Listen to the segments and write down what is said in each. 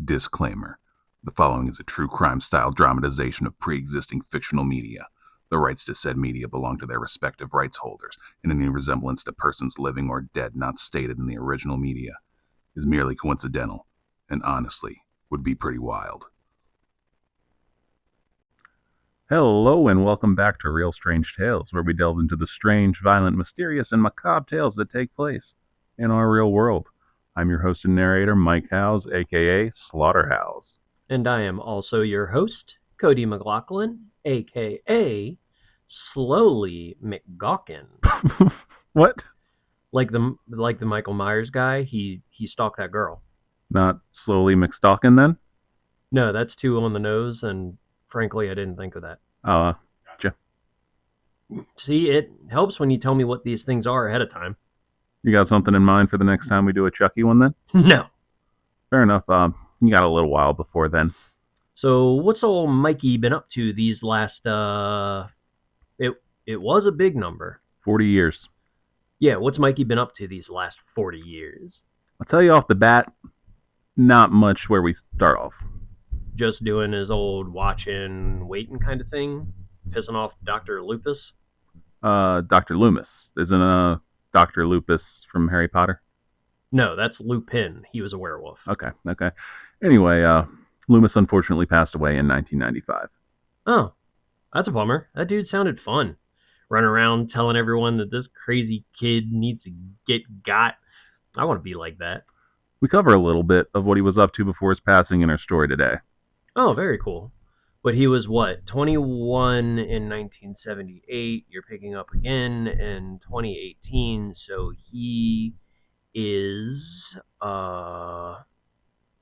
Disclaimer. The following is a true crime-style dramatization of pre-existing fictional media. The rights to said media belong to their respective rights holders, and any resemblance to persons living or dead not stated in the original media is merely coincidental, and honestly, would be pretty wild. Hello, and welcome back to Real Strange Tales, where we delve into the strange, violent, mysterious, and macabre tales that take place in our real world. I'm your host and narrator, Mike Howes, aka Slaughterhouse. And I am also your host, Cody McLaughlin, aka Slowly McGawkin. What? Like the Michael Myers guy, he stalked that girl. Not Slowly McStalkin then? No, that's too on the nose, and frankly, I didn't think of that. Oh, gotcha. See, it helps when you tell me what these things are ahead of time. You got something in mind for the next time we do a Chucky one then? No. Fair enough. You got a little while before then. So, what's old Mikey been up to these last, it was a big number. 40 years. Yeah, what's Mikey been up to these last 40 years? I'll tell you off the bat, not much where we start off. Just doing his old watching, waiting kind of thing, pissing off Dr. Lupus. Dr. Loomis. Isn't Dr. Lupus from Harry Potter? No, that's Lupin. He was a werewolf. Okay. Anyway, Loomis unfortunately passed away in 1995. Oh, that's a bummer. That dude sounded fun. Running around telling everyone that this crazy kid needs to get got. I want to be like that. We cover a little bit of what he was up to before his passing in our story today. Oh, very cool. But he was what, 21 in 1978. You're picking up again in 2018. So he is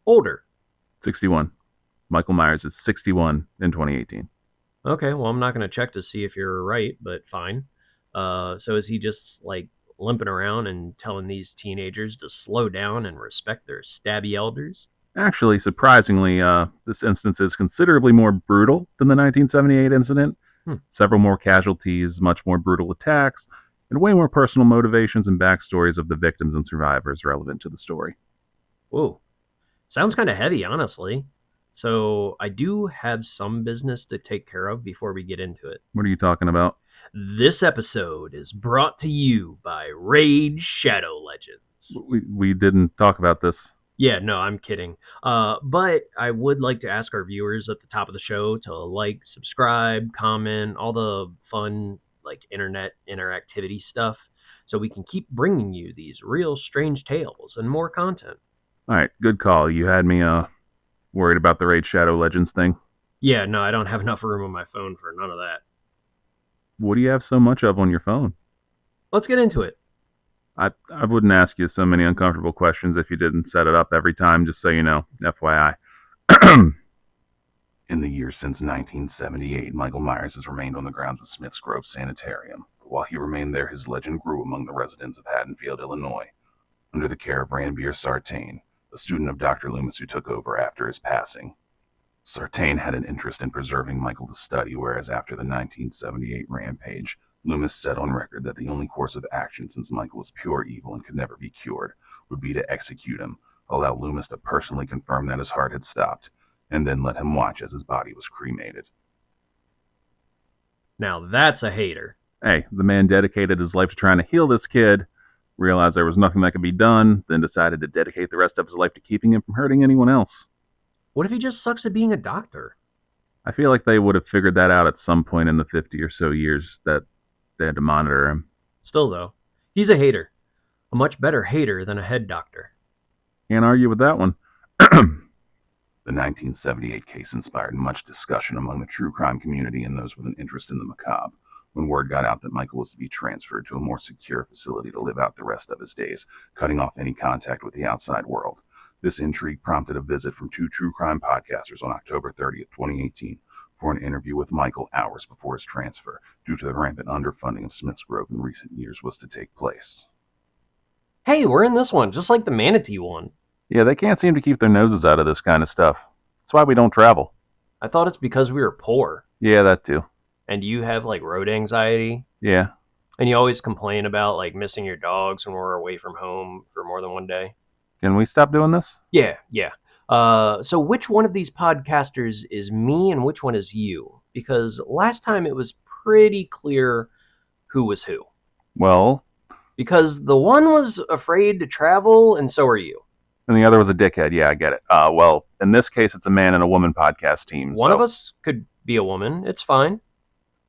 older. 61. Michael Myers is 61 in 2018. Okay, well, I'm not going to check to see if you're right, but fine. So is he just like limping around and telling these teenagers to slow down and respect their stabby elders? Actually, surprisingly, this instance is considerably more brutal than the 1978 incident. Several more casualties, much more brutal attacks, and way more personal motivations and backstories of the victims and survivors relevant to the story. Whoa. Sounds kind of heavy, honestly. So I do have some business to take care of before we get into it. What are you talking about? This episode is brought to you by Raid Shadow Legends. We didn't talk about this. Yeah, no, I'm kidding. But I would like to ask our viewers at the top of the show to like, subscribe, comment, all the fun, like, internet interactivity stuff, so we can keep bringing you these real strange tales and more content. All right, good call. You had me worried about the Raid Shadow Legends thing. Yeah, no, I don't have enough room on my phone for none of that. What do you have so much of on your phone? Let's get into it. I wouldn't ask you so many uncomfortable questions if you didn't set it up every time, just so you know, FYI. In the years since 1978, Michael Myers has remained on the grounds of Smith's Grove Sanitarium. While he remained there, his legend grew among the residents of Haddonfield, Illinois, under the care of Ranbir Sartain, a student of Dr. Loomis who took over after his passing. Sartain had an interest in preserving Michael to study, whereas after the 1978 rampage, Loomis said on record that the only course of action, since Michael was pure evil and could never be cured, would be to execute him, allow Loomis to personally confirm that his heart had stopped, and then let him watch as his body was cremated. Now that's a hater. Hey, the man dedicated his life to trying to heal this kid, realized there was nothing that could be done, then decided to dedicate the rest of his life to keeping him from hurting anyone else. What if he just sucks at being a doctor? I feel like they would have figured that out at some point in the 50 or so years that they had to monitor him. Still, though, he's a hater. A much better hater than a head doctor. Can't argue with that one. The 1978 case inspired much discussion among the true crime community and those with an interest in the macabre. When word got out that Michael was to be transferred to a more secure facility to live out the rest of his days, cutting off any contact with the outside world. This intrigue prompted a visit from two true crime podcasters on October 30th, 2018, for an interview with Michael hours before his transfer, due to the rampant underfunding of Smith's Grove in recent years, was to take place. Hey, we're in this one, just like the manatee one. Yeah, they can't seem to keep their noses out of this kind of stuff. That's why we don't travel. I thought it's because we were poor. Yeah, that too. And you have, like, road anxiety? Yeah. And you always complain about, like, missing your dogs when we're away from home for more than one day? Can we stop doing this? Yeah. So which one of these podcasters is me and which one is you? Because last time it was pretty clear who was who. Well, Because the one was afraid to travel, and so are you. and the other was a dickhead. Yeah, I get it. Well, in this case, it's a man and a woman podcast team. One of So us could be a woman. It's fine.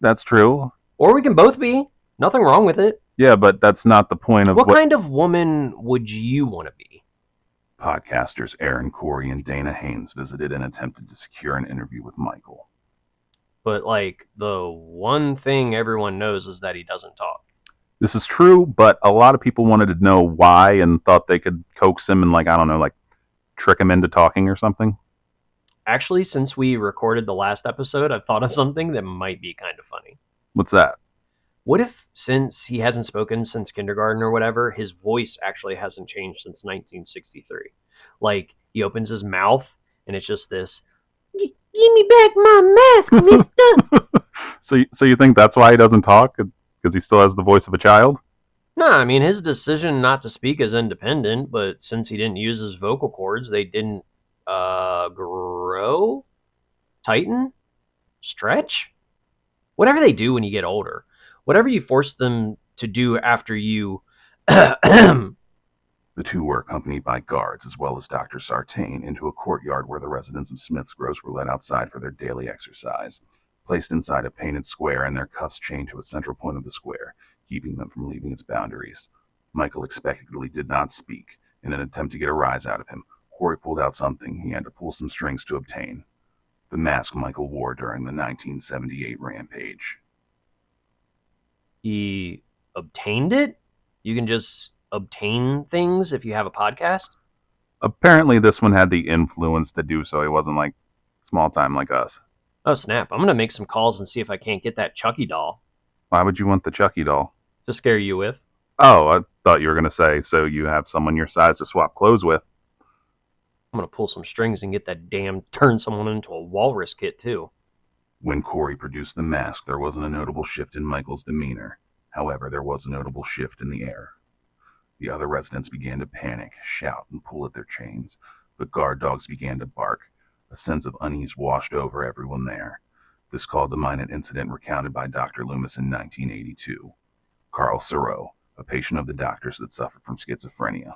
that's true. Or we can both be. Nothing wrong with it. Yeah, but that's not the point of What kind of woman would you want to be? Podcasters Aaron Corey and Dana Haynes visited and attempted to secure an interview with Michael. But, like, the one thing everyone knows is that he doesn't talk. This is true, but a lot of people wanted to know why and thought they could coax him and, like, I don't know, like, trick him into talking or something. Actually, since we recorded the last episode, I've thought of something that might be kind of funny. What's that? What if, since he hasn't spoken since kindergarten or whatever, his voice actually hasn't changed since 1963? Like, he opens his mouth, and it's just this, give me back my mask, mister! So you think that's why he doesn't talk? Because he still has the voice of a child? No, I mean, his decision not to speak is independent, but since he didn't use his vocal cords, they didn't, grow? Tighten? Stretch? Whatever they do when you get older. Whatever you force them to do after you... The two were accompanied by guards as well as Dr. Sartain into a courtyard where the residents of Smith's Gross were led outside for their daily exercise. Placed inside a painted square and their cuffs chained to a central point of the square, keeping them from leaving its boundaries. Michael expectantly did not speak. In an attempt to get a rise out of him, Corey pulled out something he had to pull some strings to obtain. The mask Michael wore during the 1978 rampage. He obtained it? You can just obtain things if you have a podcast? Apparently this one had the influence to do so. It wasn't like small time like us. Oh, snap. I'm going to make some calls and see if I can't get that Chucky doll Why would you want the Chucky doll? to scare you with. Oh, I thought you were going to say, so you have someone your size to swap clothes with. I'm going to pull some strings and get that damn turn someone into a walrus kit, too. When Corey produced the mask, there wasn't a notable shift in Michael's demeanor. However, there was a notable shift in the air. The other residents began to panic, shout, and pull at their chains. The guard dogs began to bark. A sense of unease washed over everyone there. This called to mind an incident recounted by Dr. Loomis in 1982. Carl Serow, a patient of the doctor's that suffered from schizophrenia.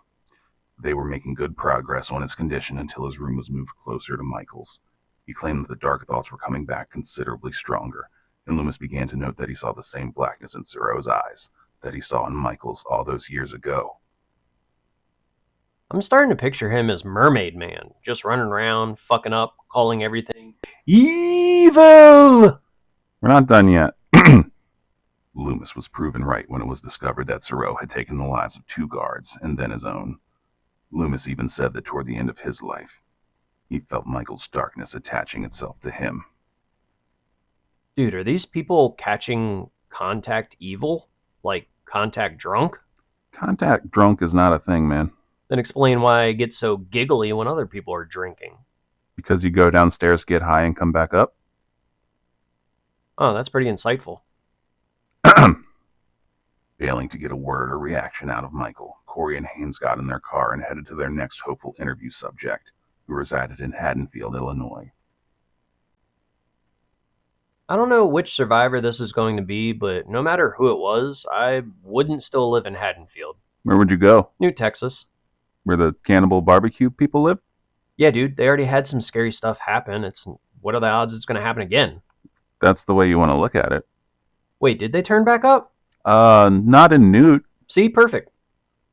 They were making good progress on his condition until his room was moved closer to Michael's. He claimed that the dark thoughts were coming back considerably stronger, and Loomis began to note that he saw the same blackness in Serow's eyes that he saw in Michael's all those years ago. I'm starting to picture him as Mermaid Man, just running around, fucking up, calling everything evil! We're not done yet. Loomis was proven right when it was discovered that Serow had taken the lives of two guards and then his own. Loomis even said that toward the end of his life, he felt Michael's darkness attaching itself to him. Dude, are these people catching contact evil? Like contact drunk? Contact drunk is not a thing, man. Then explain why I get so giggly when other people are drinking. Because you go downstairs, get high, and come back up? Oh, that's pretty insightful. Failing to get a word or reaction out of Michael, Corey and Haynes got in their car and headed to their next hopeful interview subject, who resided in Haddonfield, Illinois. I don't know which survivor this is going to be, but no matter who it was, I wouldn't still live in Haddonfield. Where would you go? New Texas. Where the cannibal barbecue people live? Yeah, dude, they already had some scary stuff happen. What are the odds it's going to happen again? That's the way you want to look at it. Wait, did they turn back up? Not in Newt. See, perfect.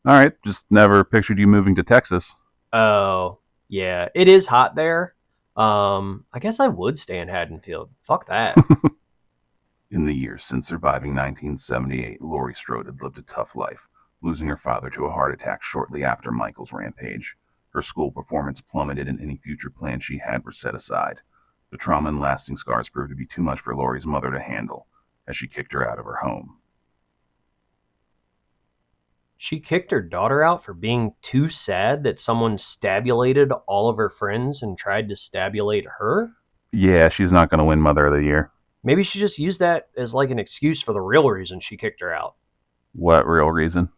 All right, just never pictured you moving to Texas. Oh, yeah, it is hot there. I guess I would stay in Haddonfield. Fuck that. In the years since surviving 1978, Lori Strode had lived a tough life, losing her father to a heart attack shortly after Michael's rampage. Her school performance plummeted and any future plans she had were set aside. The trauma and lasting scars proved to be too much for Lori's mother to handle, as she kicked her out of her home. She kicked her daughter out for being too sad that someone stabulated all of her friends and tried to stabulate her? Yeah, she's not going to win Mother of the Year. Maybe she just used that as like an excuse for the real reason she kicked her out. What real reason?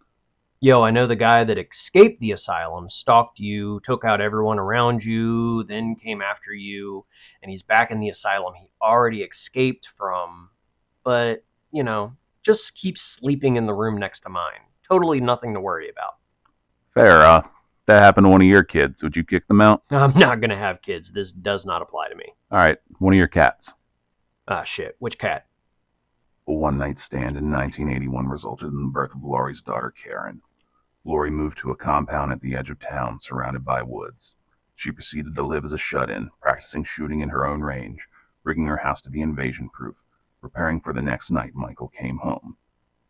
Yo, I know the guy that escaped the asylum, stalked you, took out everyone around you, then came after you, and he's back in the asylum he already escaped from. But, you know, just keeps sleeping in the room next to mine. Totally nothing to worry about. Fair, that happened to one of your kids. Would you kick them out? I'm not gonna have kids. This does not apply to me. Alright, one of your cats. Ah, shit. Which cat? A one-night stand in 1981 resulted in the birth of Laurie's daughter, Karen. Laurie moved to a compound at the edge of town, surrounded by woods. She proceeded to live as a shut-in, practicing shooting in her own range, rigging her house to be invasion-proof, preparing for the next night Michael came home.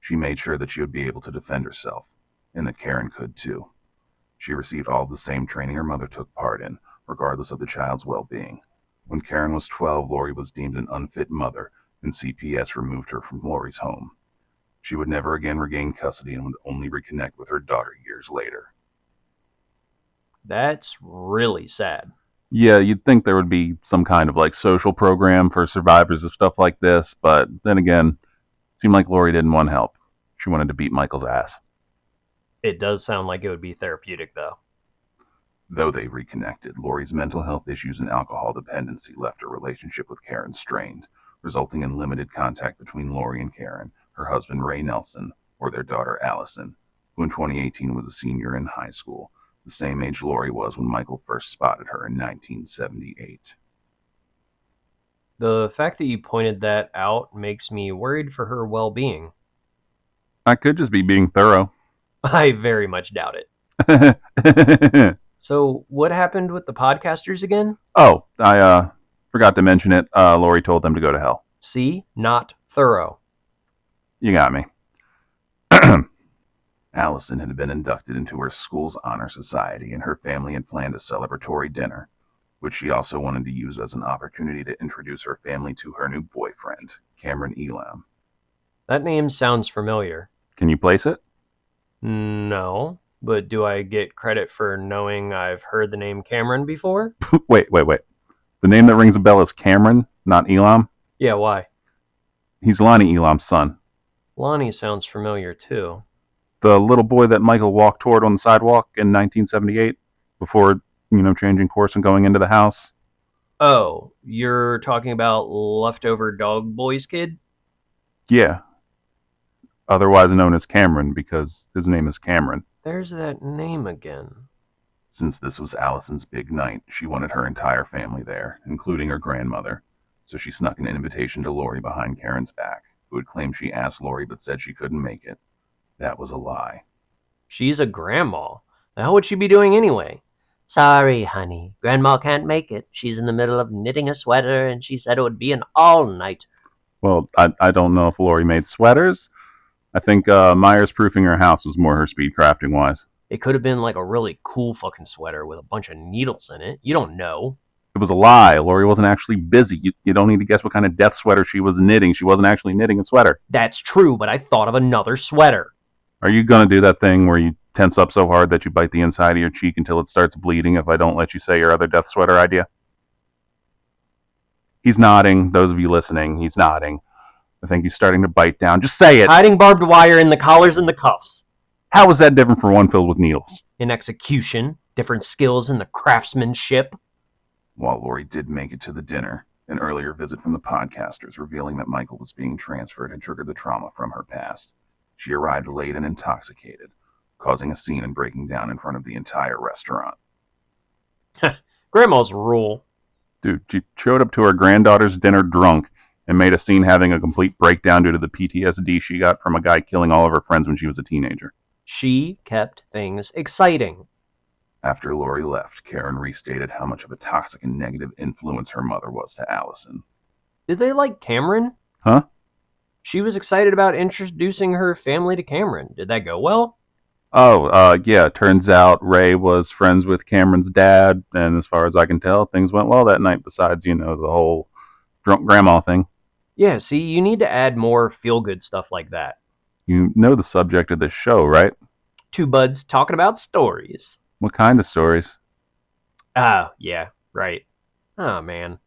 She made sure that she would be able to defend herself, and that Karen could too. She received all of the same training her mother took part in, regardless of the child's well-being. When Karen was 12, Laurie was deemed an unfit mother, and CPS removed her from Laurie's home. She would never again regain custody and would only reconnect with her daughter years later. That's really sad. Yeah, you'd think there would be some kind of social program for survivors of stuff like this, but then again, it seemed like Laurie didn't want help. She wanted to beat Michael's ass. It does sound like it would be therapeutic, though. Though they reconnected, Laurie's mental health issues and alcohol dependency left her relationship with Karen strained, resulting in limited contact between Laurie and Karen, her husband Ray Nelson, or their daughter Allison, who in 2018 was a senior in high school, the same age Laurie was when Michael first spotted her in 1978. The fact that you pointed that out makes me worried for her well-being. I could just be being thorough. I very much doubt it. So, what happened with the podcasters again? Oh, I forgot to mention it. Laurie told them to go to hell. See? Not thorough. You got me. Allison had been inducted into her school's honor society, and her family had planned a celebratory dinner, which she also wanted to use as an opportunity to introduce her family to her new boyfriend, Cameron Elam. That name sounds familiar. Can you place it? No, but do I get credit for knowing I've heard the name Cameron before? Wait. The name that rings a bell is Cameron, not Elam? Yeah, why? He's Lonnie Elam's son. Lonnie sounds familiar too. The little boy that Michael walked toward on the sidewalk in 1978 before, changing course and going into the house. Oh, you're talking about Leftover Dog Boy's kid? Yeah. Otherwise known as Cameron because his name is Cameron. There's that name again. Since this was Allison's big night, she wanted her entire family there, including her grandmother. So she snuck an invitation to Laurie behind Karen's back, who had claimed she asked Laurie but said she couldn't make it. That was a lie. She's a grandma. The hell would she be doing anyway? Sorry, honey. Grandma can't make it. She's in the middle of knitting a sweater, and she said it would be an all-night. Well, I don't know if Laurie made sweaters. I think Myers proofing her house was more her speed crafting wise. It could have been like a really cool fucking sweater with a bunch of needles in it. You don't know. It was a lie. Laurie wasn't actually busy. You don't need to guess what kind of death sweater she was knitting. She wasn't actually knitting a sweater. That's true, but I thought of another sweater. Are you going to do that thing where you tense up so hard that you bite the inside of your cheek until it starts bleeding if I don't let you say your other death sweater idea? He's nodding. Those of you listening, he's nodding. I think he's starting to bite down. Just say it. Hiding barbed wire in the collars and the cuffs. How is that different from one filled with needles? In execution, different skills in the craftsmanship. While Laurie did make it to the dinner, an earlier visit from the podcasters revealing that Michael was being transferred had triggered the trauma from her past. She arrived late and intoxicated, causing a scene and breaking down in front of the entire restaurant. Grandma's rule. Dude, she showed up to her granddaughter's dinner drunk and made a scene having a complete breakdown due to the PTSD she got from a guy killing all of her friends when she was a teenager. She kept things exciting. After Laurie left, Karen restated how much of a toxic and negative influence her mother was to Allison. Did they like Cameron? Huh? She was excited about introducing her family to Cameron. Did that go well? Oh, yeah, turns out Ray was friends with Cameron's dad, and as far as I can tell, things went well that night, besides, the whole drunk grandma thing. Yeah, see, you need to add more feel-good stuff like that. You know the subject of this show, right? Two buds talking about stories. What kind of stories? Ah, yeah, right. Oh, man.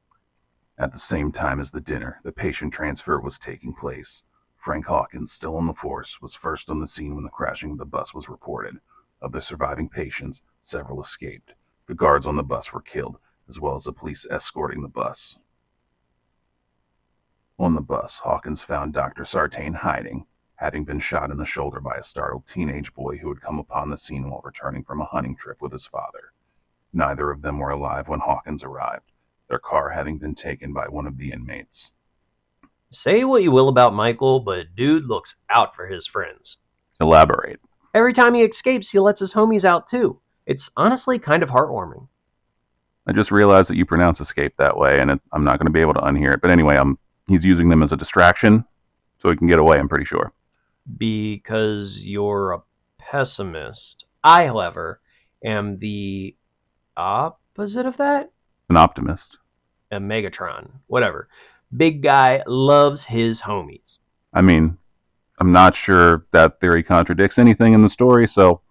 At the same time as the dinner, the patient transfer was taking place. Frank Hawkins, still on the force, was first on the scene when the crashing of the bus was reported. Of the surviving patients, several escaped. The guards on the bus were killed, as well as the police escorting the bus. On the bus, Hawkins found Dr. Sartain hiding, having been shot in the shoulder by a startled teenage boy who had come upon the scene while returning from a hunting trip with his father. Neither of them were alive when Hawkins arrived, their car having been taken by one of the inmates. Say what you will about Michael, but dude looks out for his friends. Elaborate. Every time he escapes, he lets his homies out too. It's honestly kind of heartwarming. I just realized that you pronounce escape that way, and I'm not going to be able to unhear it. But anyway, he's using them as a distraction so he can get away, I'm pretty sure. Because you're a pessimist. I, however, am the opposite of that? An optimist. A Megatron. Whatever. Big guy loves his homies. I mean, I'm not sure that theory contradicts anything in the story, so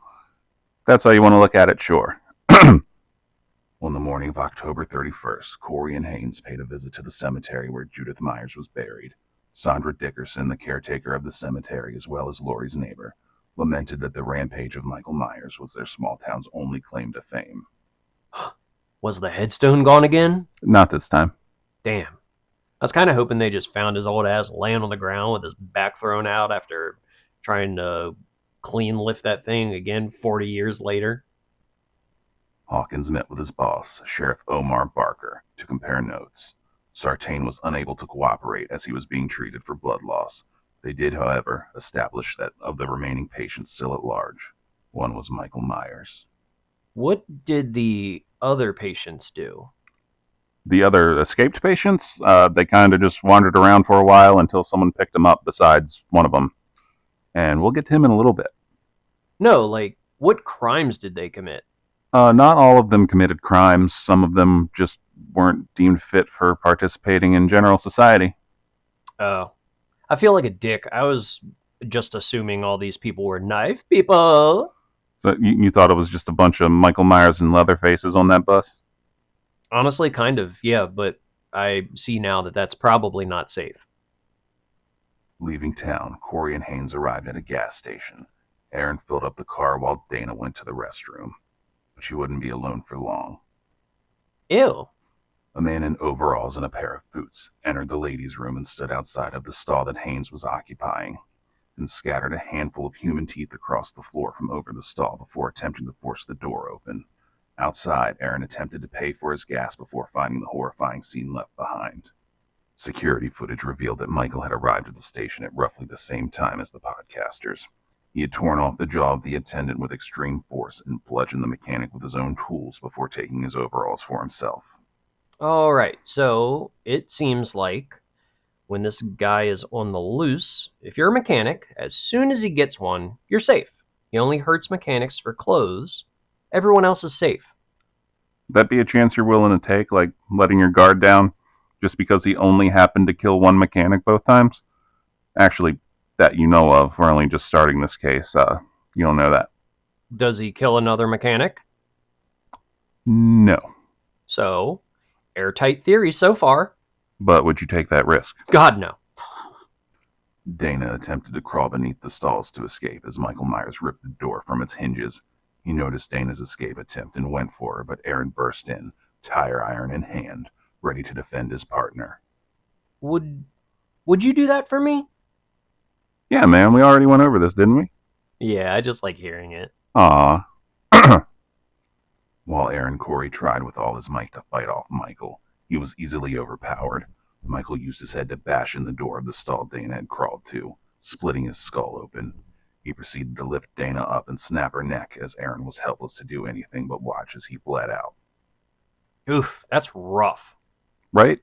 that's how you want to look at it, sure. On the morning of October 31st, Corey and Haynes paid a visit to the cemetery where Judith Myers was buried. Sandra Dickerson, the caretaker of the cemetery, as well as Laurie's neighbor, lamented that the rampage of Michael Myers was their small town's only claim to fame. Was the headstone gone again? Not this time. Damn. I was kind of hoping they just found his old ass laying on the ground with his back thrown out after trying to clean lift that thing again 40 years later. Hawkins met with his boss, Sheriff Omar Barker, to compare notes. Sartain was unable to cooperate as he was being treated for blood loss. They did, however, establish that of the remaining patients still at large, one was Michael Myers. What did the other patients do? The other escaped patients, they kind of just wandered around for a while until someone picked them up besides one of them. And we'll get to him in a little bit. No, like, what crimes did they commit? Not all of them committed crimes. Some of them just weren't deemed fit for participating in general society. Oh. I feel like a dick. I was just assuming all these people were knife people. So you thought it was just a bunch of Michael Myers and Leatherfaces on that bus? Honestly, kind of, yeah, but I see now that that's probably not safe. Leaving town, Corey and Haynes arrived at a gas station. Aaron filled up the car while Dana went to the restroom. But she wouldn't be alone for long. Ew. A man in overalls and a pair of boots entered the ladies' room and stood outside of the stall that Haynes was occupying, and scattered a handful of human teeth across the floor from over the stall before attempting to force the door open. Outside, Aaron attempted to pay for his gas before finding the horrifying scene left behind. Security footage revealed that Michael had arrived at the station at roughly the same time as the podcasters. He had torn off the jaw of the attendant with extreme force and bludgeoned the mechanic with his own tools before taking his overalls for himself. All right, so it seems like when this guy is on the loose, if you're a mechanic, as soon as he gets one, you're safe. He only hurts mechanics for clothes. Everyone else is safe. That be a chance you're willing to take, like letting your guard down just because he only happened to kill one mechanic both times? Actually, that you know of. We're only just starting this case. You don't know that. Does he kill another mechanic? No. So, airtight theory so far. But would you take that risk? God, no. Dana attempted to crawl beneath the stalls to escape as Michael Myers ripped the door from its hinges. He noticed Dana's escape attempt and went for her, but Aaron burst in, tire iron in hand, ready to defend his partner. Would you do that for me? Yeah, man, we already went over this, didn't we? Yeah, I just like hearing it. Aw. While Aaron Corey tried with all his might to fight off Michael, he was easily overpowered. Michael used his head to bash in the door of the stall Dana had crawled to, splitting his skull open. He proceeded to lift Dana up and snap her neck as Aaron was helpless to do anything but watch as he bled out. Oof, that's rough. Right?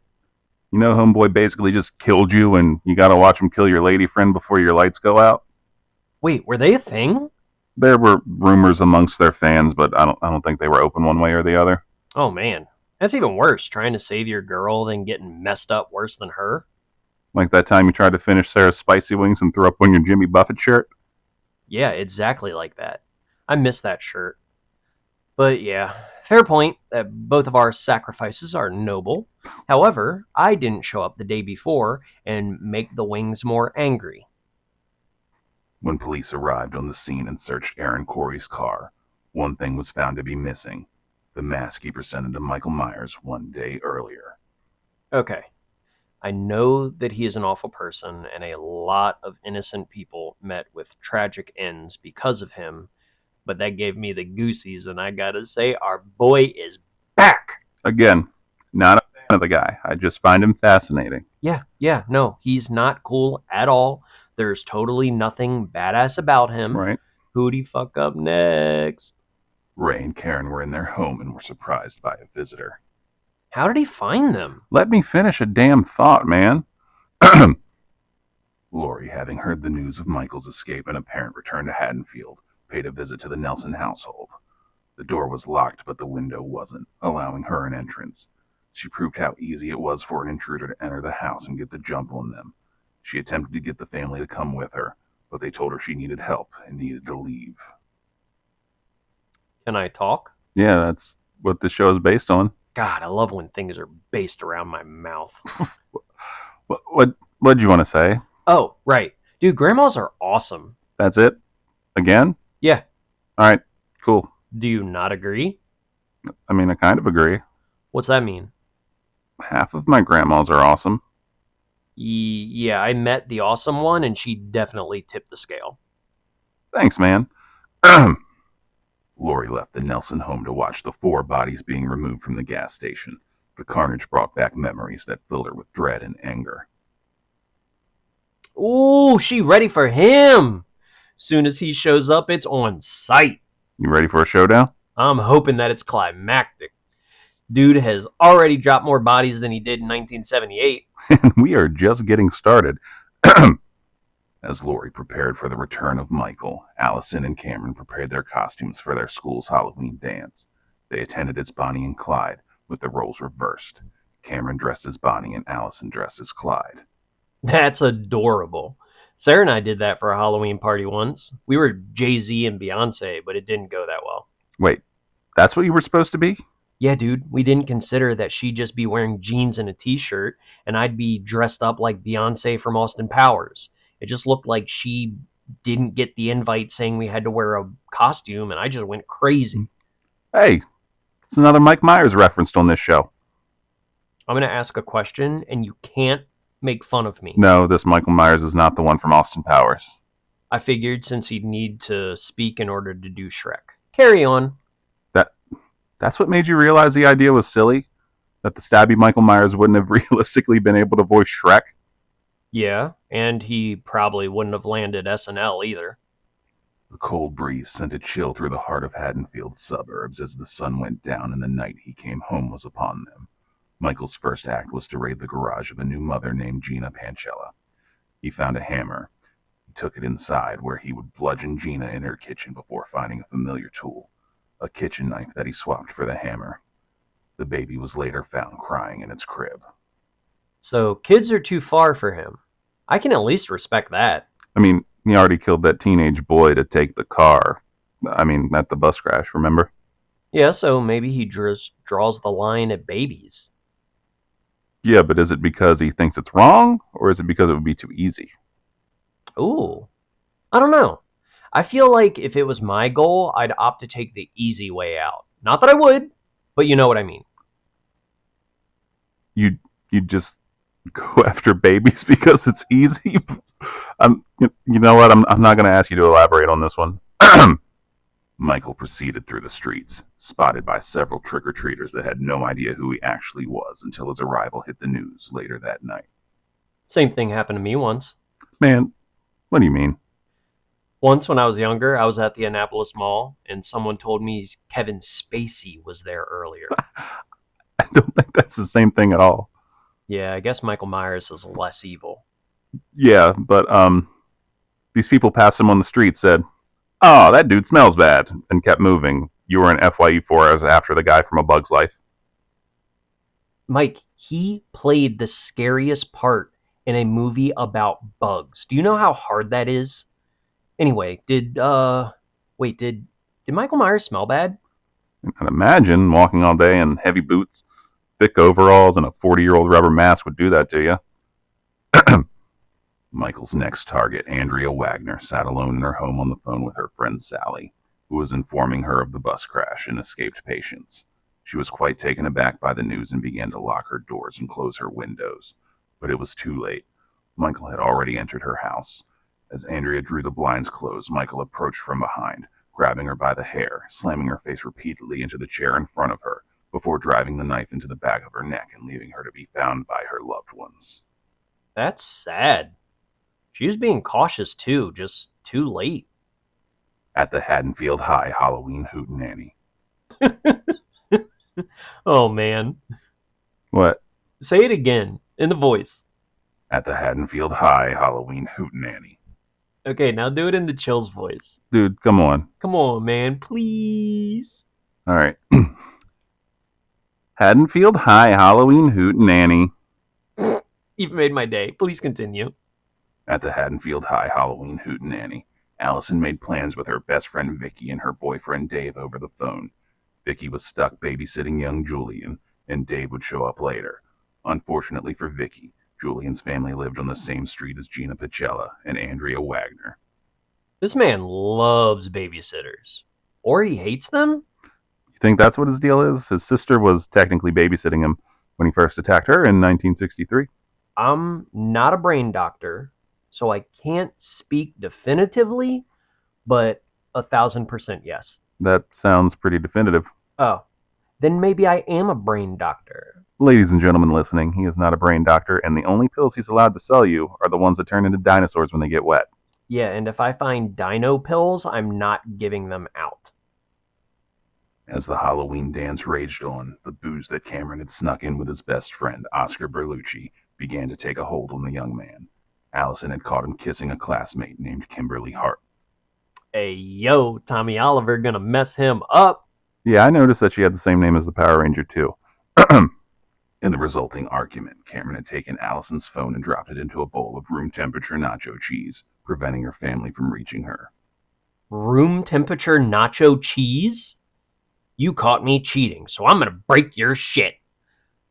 You know, homeboy basically just killed you and you gotta watch him kill your lady friend before your lights go out? Wait, were they a thing? There were rumors amongst their fans, but I don't think they were open one way or the other. Oh man, that's even worse, trying to save your girl than getting messed up worse than her. Like that time you tried to finish Sarah's spicy wings and threw up on your Jimmy Buffett shirt? Yeah, exactly like that. I miss that shirt. But yeah, fair point that both of our sacrifices are noble. However, I didn't show up the day before and make the wings more angry. When police arrived on the scene and searched Aaron Corey's car, one thing was found to be missing: the mask he presented to Michael Myers one day earlier. Okay, I know that he is an awful person, and a lot of innocent people met with tragic ends because of him, but that gave me the goosies, and I gotta say, our boy is back! Again, not a fan of the guy. I just find him fascinating. Yeah, no, he's not cool at all. There's totally nothing badass about him. Right? Who'd he fuck up next? Ray and Karen were in their home and were surprised by a visitor. How did he find them? Let me finish a damn thought, man. Lori, having heard the news of Michael's escape and apparent return to Haddonfield, paid a visit to the Nelson household. The door was locked, but the window wasn't, allowing her an entrance. She proved how easy it was for an intruder to enter the house and get the jump on them. She attempted to get the family to come with her, but they told her she needed help and needed to leave. Can I talk? Yeah, that's what the show is based on. God, I love when things are based around my mouth. What'd you want to say? Oh, right. Dude, grandmas are awesome. That's it? Again? Yeah. All right, cool. Do you not agree? I mean, I kind of agree. What's that mean? Half of my grandmas are awesome. Yeah, I met the awesome one, and she definitely tipped the scale. Thanks, man. Lori left the Nelson home to watch the 4 bodies being removed from the gas station. The carnage brought back memories that filled her with dread and anger. Ooh, she ready for him. Soon as he shows up, it's on sight. You ready for a showdown? I'm hoping that it's climactic. Dude has already dropped more bodies than he did in 1978. And we are just getting started. As Lori prepared for the return of Michael, Allison and Cameron prepared their costumes for their school's Halloween dance. They attended as Bonnie and Clyde, with the roles reversed. Cameron dressed as Bonnie and Allison dressed as Clyde. That's adorable. Sarah and I did that for a Halloween party once. We were Jay-Z and Beyonce, but it didn't go that well. Wait, that's what you were supposed to be? Yeah, dude, we didn't consider that she'd just be wearing jeans and a t-shirt, and I'd be dressed up like Beyonce from Austin Powers. It just looked like she didn't get the invite saying we had to wear a costume, and I just went crazy. Hey, it's another Mike Myers referenced on this show. I'm going to ask a question, and you can't make fun of me. No, this Michael Myers is not the one from Austin Powers. I figured since he'd need to speak in order to do Shrek. Carry on. That's what made you realize the idea was silly? That the stabby Michael Myers wouldn't have realistically been able to voice Shrek? Yeah, and he probably wouldn't have landed SNL either. The cold breeze sent a chill through the heart of Haddonfield's suburbs as the sun went down and the night he came home was upon them. Michael's first act was to raid the garage of a new mother named Gina Pancella. He found a hammer. He took it inside, where he would bludgeon Gina in her kitchen before finding a familiar tool, a kitchen knife that he swapped for the hammer. The baby was later found crying in its crib. So kids are too far for him. I can at least respect that. I mean, he already killed that teenage boy to take the car. At the bus crash, remember? Yeah, so maybe he just draws the line at babies. Yeah, but is it because he thinks it's wrong, or is it because it would be too easy? Ooh, I don't know. I feel like if it was my goal, I'd opt to take the easy way out. Not that I would, but you know what I mean. You just go after babies because it's easy? You know what? I'm not going to ask you to elaborate on this one. Michael proceeded through the streets, spotted by several trick-or-treaters that had no idea who he actually was until his arrival hit the news later that night. Same thing happened to me once. Man, what do you mean? Once when I was younger, I was at the Annapolis Mall, and someone told me Kevin Spacey was there earlier. I don't think that's the same thing at all. Yeah, I guess Michael Myers is less evil. Yeah, but these people passed him on the street, said, "Oh, that dude smells bad," and kept moving. You were in FYE 4 hours after the guy from A Bug's Life. Mike, he played the scariest part in a movie about bugs. Do you know how hard that is? Anyway, did Michael Myers smell bad? And imagine walking all day in heavy boots, thick overalls, and a 40-year-old rubber mask would do that to you. Michael's next target, Andrea Wagner, sat alone in her home on the phone with her friend Sally, who was informing her of the bus crash and escaped patients. She was quite taken aback by the news and began to lock her doors and close her windows. But it was too late. Michael had already entered her house. As Andrea drew the blinds closed, Michael approached from behind, grabbing her by the hair, slamming her face repeatedly into the chair in front of her, before driving the knife into the back of her neck and leaving her to be found by her loved ones. That's sad. She was being cautious too, just too late. At the Haddonfield High Halloween Hootenanny. Oh man. What? Say it again, in the voice. At the Haddonfield High Halloween Hootenanny. Okay, now do it in the Chill's voice. Dude, come on. Come on, man, please. Alright. Haddonfield High Halloween Hootenanny. You've made my day. Please continue. At the Haddonfield High Halloween Hootenanny, Allison made plans with her best friend Vicky and her boyfriend Dave over the phone. Vicky was stuck babysitting young Julian, and Dave would show up later. Unfortunately for Vicky, Julian's family lived on the same street as Gina Picella and Andrea Wagner. This man loves babysitters. Or he hates them? You think that's what his deal is? His sister was technically babysitting him when he first attacked her in 1963. I'm not a brain doctor, so I can't speak definitively, but 1,000% yes. That sounds pretty definitive. Oh, then maybe I am a brain doctor. Ladies and gentlemen listening, he is not a brain doctor, and the only pills he's allowed to sell you are the ones that turn into dinosaurs when they get wet. Yeah, and if I find dino pills, I'm not giving them out. As the Halloween dance raged on, the booze that Cameron had snuck in with his best friend, Oscar Berlucci, began to take a hold on the young man. Allison had caught him kissing a classmate named Kimberly Hart. Hey, yo, Tommy Oliver gonna mess him up. Yeah, I noticed that she had the same name as the Power Ranger, too. In the resulting argument, Cameron had taken Allison's phone and dropped it into a bowl of room temperature nacho cheese, preventing her family from reaching her. Room temperature nacho cheese? You caught me cheating, so I'm gonna break your shit.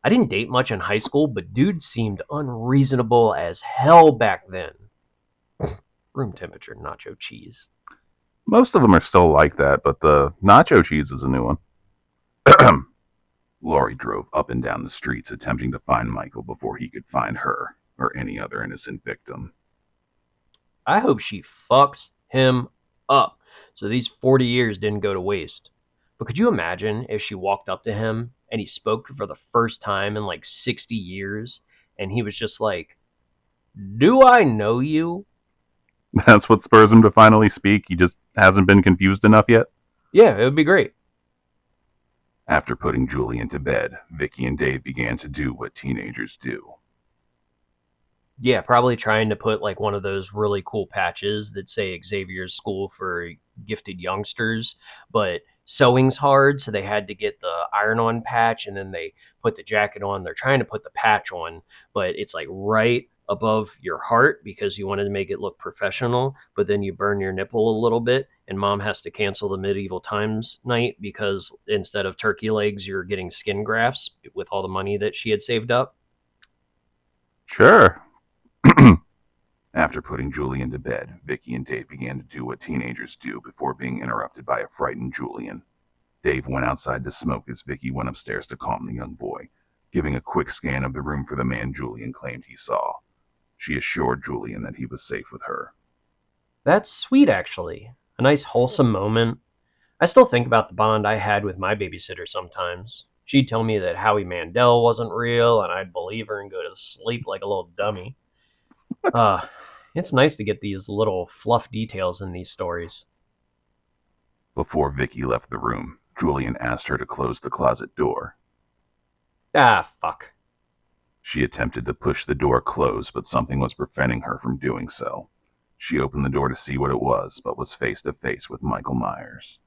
I didn't date much in high school, but dudes seemed unreasonable as hell back then. Room temperature nacho cheese. Most of them are still like that, but the nacho cheese is a new one. Laurie drove up and down the streets attempting to find Michael before he could find her or any other innocent victim. I hope she fucks him up so these 40 years didn't go to waste. But could you imagine if she walked up to him and he spoke for the first time in like 60 years and he was just like, "Do I know you?" That's what spurs him to finally speak. He just hasn't been confused enough yet. Yeah, it would be great. After putting Julian to bed, Vicky and Dave began to do what teenagers do. Yeah, probably trying to put like one of those really cool patches that say Xavier's School for Gifted Youngsters, but sewing's hard, so they had to get the iron-on patch and then they put the jacket on. They're trying to put the patch on, but it's like right above your heart because you wanted to make it look professional, but then you burn your nipple a little bit, and mom has to cancel the medieval times night because instead of turkey legs, you're getting skin grafts with all the money that she had saved up. Sure. After putting Julian to bed, Vicky and Dave began to do what teenagers do before being interrupted by a frightened Julian. Dave went outside to smoke as Vicky went upstairs to calm the young boy, giving a quick scan of the room for the man Julian claimed he saw. She assured Julian that he was safe with her. That's sweet, actually. A nice, wholesome moment. I still think about the bond I had with my babysitter sometimes. She'd tell me that Howie Mandel wasn't real, and I'd believe her and go to sleep like a little dummy. It's nice to get these little fluff details in these stories. Before Vicky left the room, Julian asked her to close the closet door. Ah, fuck. She attempted to push the door closed, but something was preventing her from doing so. She opened the door to see what it was, but was face to face with Michael Myers.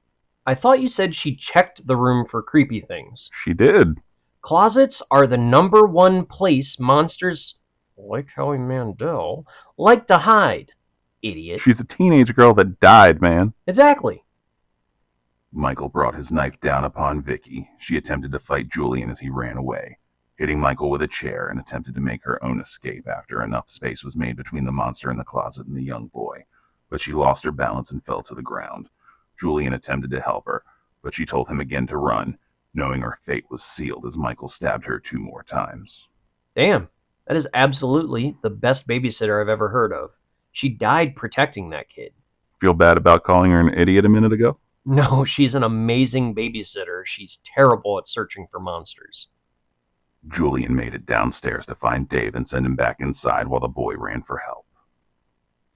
I thought you said she checked the room for creepy things. She did. Closets are the #1 place monsters, like Howie Mandel, like to hide. Idiot. She's a teenage girl that died, man. Exactly. Michael brought his knife down upon Vicky. She attempted to fight Julian as he ran away. hitting Michael with a chair, and attempted to make her own escape after enough space was made between the monster in the closet and the young boy. But she lost her balance and fell to the ground. Julian attempted to help her, but she told him again to run, knowing her fate was sealed as Michael stabbed her 2 more times. Damn, that is absolutely the best babysitter I've ever heard of. She died protecting that kid. Feel bad about calling her an idiot a minute ago? No, she's an amazing babysitter. She's terrible at searching for monsters. Julian made it downstairs to find Dave and send him back inside while the boy ran for help.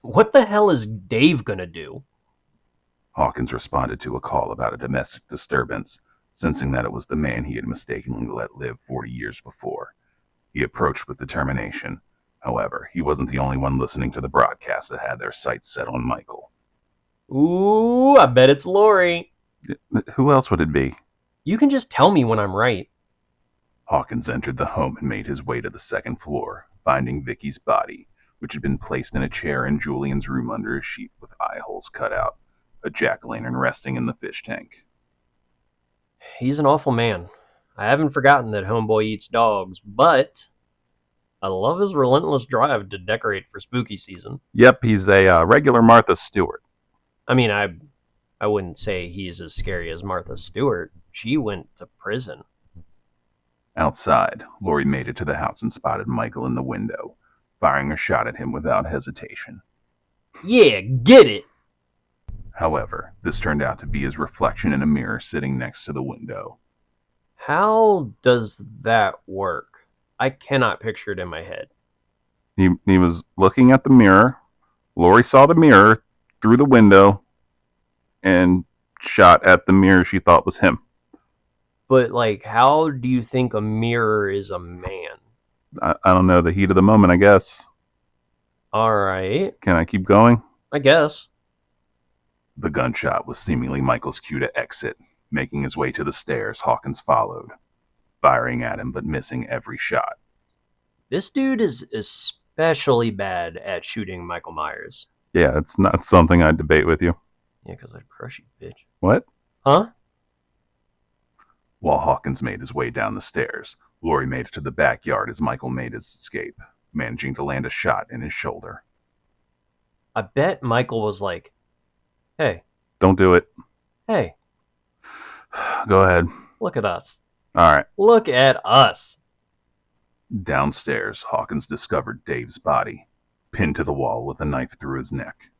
What the hell is Dave gonna do? Hawkins responded to a call about a domestic disturbance, sensing that it was the man he had mistakenly let live 40 years before. He approached with determination. However, he wasn't the only one listening to the broadcast that had their sights set on Michael. Ooh, I bet it's Lori. Who else would it be? You can just tell me when I'm right. Hawkins entered the home and made his way to the second floor, finding Vicky's body, which had been placed in a chair in Julian's room under a sheet with eye holes cut out, a jack-o'-lantern resting in the fish tank. He's an awful man. I haven't forgotten that homeboy eats dogs, but I love his relentless drive to decorate for spooky season. Yep, he's a regular Martha Stewart. I mean, I wouldn't say he's as scary as Martha Stewart. She went to prison. Outside, Lori made it to the house and spotted Michael in the window, firing a shot at him without hesitation. Yeah, get it! However, this turned out to be his reflection in a mirror sitting next to the window. How does that work? I cannot picture it in my head. He was looking at the mirror. Lori saw the mirror through the window and shot at the mirror she thought was him. But, like, how do you think a mirror is a man? I don't know, the heat of the moment, I guess. Alright, Can I keep going? I guess. The gunshot was seemingly Michael's cue to exit. Making his way to the stairs, Hawkins followed, firing at him but missing every shot. This dude is especially bad at shooting Michael Myers. Yeah, it's not something I'd debate with you. Yeah, 'cause I'd crush you, bitch. What? Huh? While Hawkins made his way down the stairs, Lori made it to the backyard as Michael made his escape, managing to land a shot in his shoulder. I bet Michael was like, hey, Don't do it. hey, Go ahead. look at us. Alright. Look at us. Downstairs, Hawkins discovered Dave's body, pinned to the wall with a knife through his neck.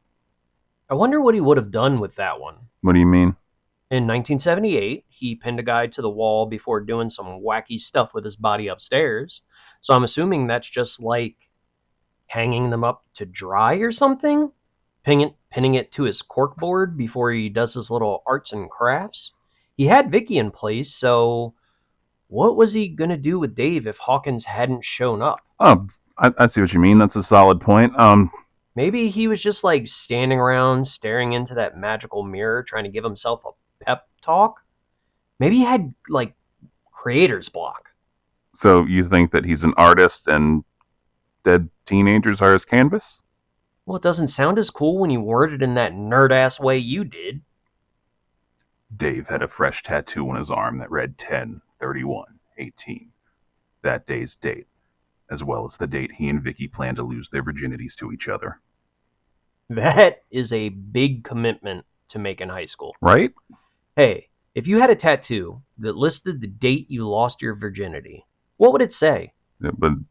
I wonder what he would have done with that one. What do you mean? In 1978, he pinned a guy to the wall before doing some wacky stuff with his body upstairs. So I'm assuming that's just like hanging them up to dry or something? Pinning it to his corkboard before he does his little arts and crafts? He had Vicky in place, so what was he going to do with Dave if Hawkins hadn't shown up? Oh, I see what you mean. That's a solid point. Maybe he was just like standing around staring into that magical mirror trying to give himself a pep talk. Maybe he had like creator's block. So you think that he's an artist and dead teenagers are his canvas? Well, it doesn't sound as cool when you word it in that nerd-ass way you did. Dave had a fresh tattoo on his arm that read 10/31/18, that day's date, as well as the date he and Vicky planned to lose their virginities to each other. That is a big commitment to make in high school. Right? Hey, if you had a tattoo that listed the date you lost your virginity, what would it say? It would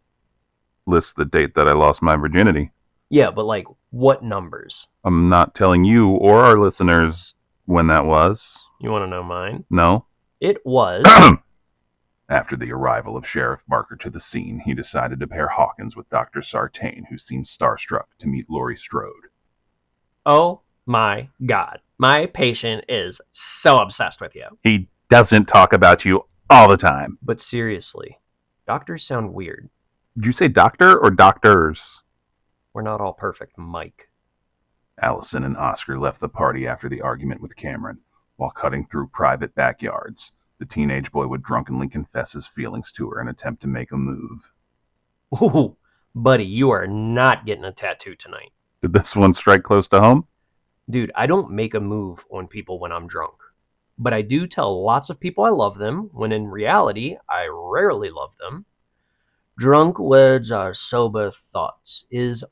list the date that I lost my virginity. Yeah, but like, what numbers? I'm not telling you or our listeners when that was. You want to know mine? No? It was... After the arrival of Sheriff Barker to the scene, he decided to pair Hawkins with Dr. Sartain, who seemed starstruck to meet Laurie Strode. Oh my God. My patient is so obsessed with you. He doesn't talk about you all the time. But seriously, doctors sound weird. Did you say doctor or doctors? We're not all perfect, Mike. Allison and Oscar left the party after the argument with Cameron. While cutting through private backyards, the teenage boy would drunkenly confess his feelings to her and attempt to make a move. Ooh, buddy, you are not getting a tattoo tonight. Did this one strike close to home? Dude, I don't make a move on people when I'm drunk. But I do tell lots of people I love them, when in reality, I rarely love them. Drunk words are sober thoughts is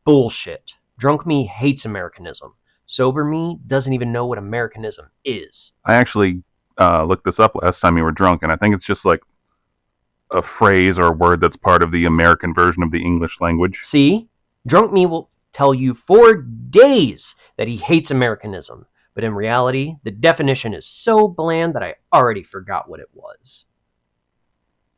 bullshit. Drunk me hates Americanism. Sober me doesn't even know what Americanism is. I actually looked this up last time you were drunk, and I think it's just like a phrase or a word that's part of the American version of the English language. See? Drunk me will tell you for days that he hates Americanism, but in reality, the definition is so bland that I already forgot what it was.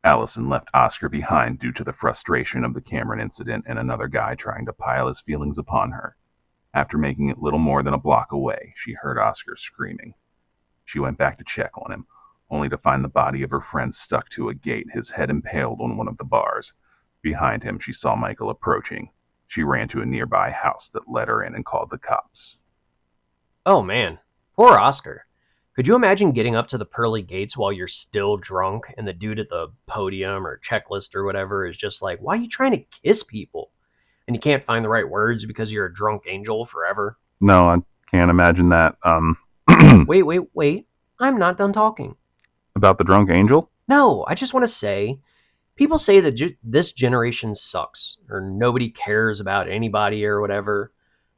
Allison left Oscar behind due to the frustration of the Cameron incident and another guy trying to pile his feelings upon her. After making it little more than a block away, she heard Oscar screaming. She went back to check on him, only to find the body of her friend stuck to a gate, his head impaled on one of the bars. Behind him, she saw Michael approaching. She ran to a nearby house that let her in and called the cops. Oh man, poor Oscar. Could you imagine getting up to the pearly gates while you're still drunk and the dude at the podium or checklist or whatever is just like, why are you trying to kiss people? And you can't find the right words because you're a drunk angel forever? No, I can't imagine that. Wait. I'm not done talking. About the drunk angel? No, I just want to say people say that this generation sucks or nobody cares about anybody or whatever.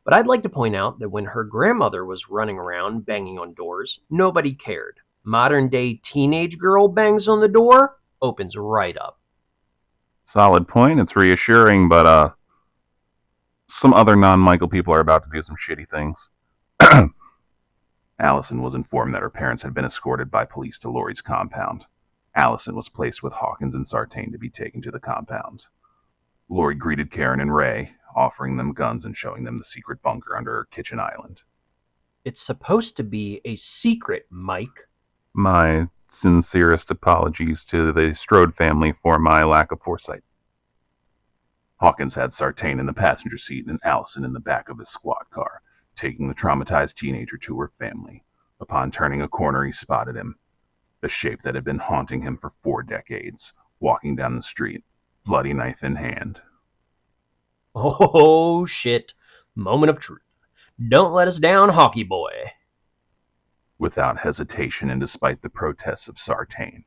But I'd like to point out that when her grandmother was running around banging on doors, nobody cared. Modern day teenage girl bangs on the door, opens right up. Solid point. It's reassuring, but some other non-Michael people are about to do some shitty things. Allison was informed that her parents had been escorted by police to Laurie's compound. Allison was placed with Hawkins and Sartain to be taken to the compound. Laurie greeted Karen and Ray, offering them guns and showing them the secret bunker under her kitchen island. It's supposed to be a secret, Mike. My sincerest apologies to the Strode family for my lack of foresight. Hawkins had Sartain in the passenger seat and Allison in the back of his squad car, taking the traumatized teenager to her family. Upon turning a corner, he spotted him, the shape that had been haunting him for 4 decades, walking down the street, bloody knife in hand. Oh shit. Moment of truth. Don't let us down, hockey boy. Without hesitation and despite the protests of Sartain,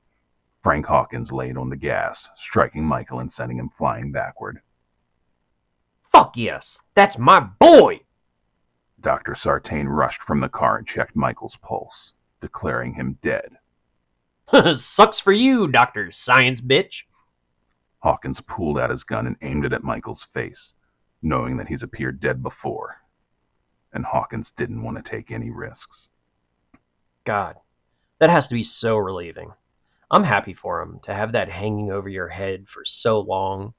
Frank Hawkins laid on the gas, striking Michael and sending him flying backward. Fuck yes, that's my boy! Dr. Sartain rushed from the car and checked Michael's pulse, declaring him dead. Sucks for you, Dr. Science Bitch. Hawkins pulled out his gun and aimed it at Michael's face, knowing that he's appeared dead before. And Hawkins didn't want to take any risks. God, that has to be so relieving. I'm happy for him to have that hanging over your head for so long.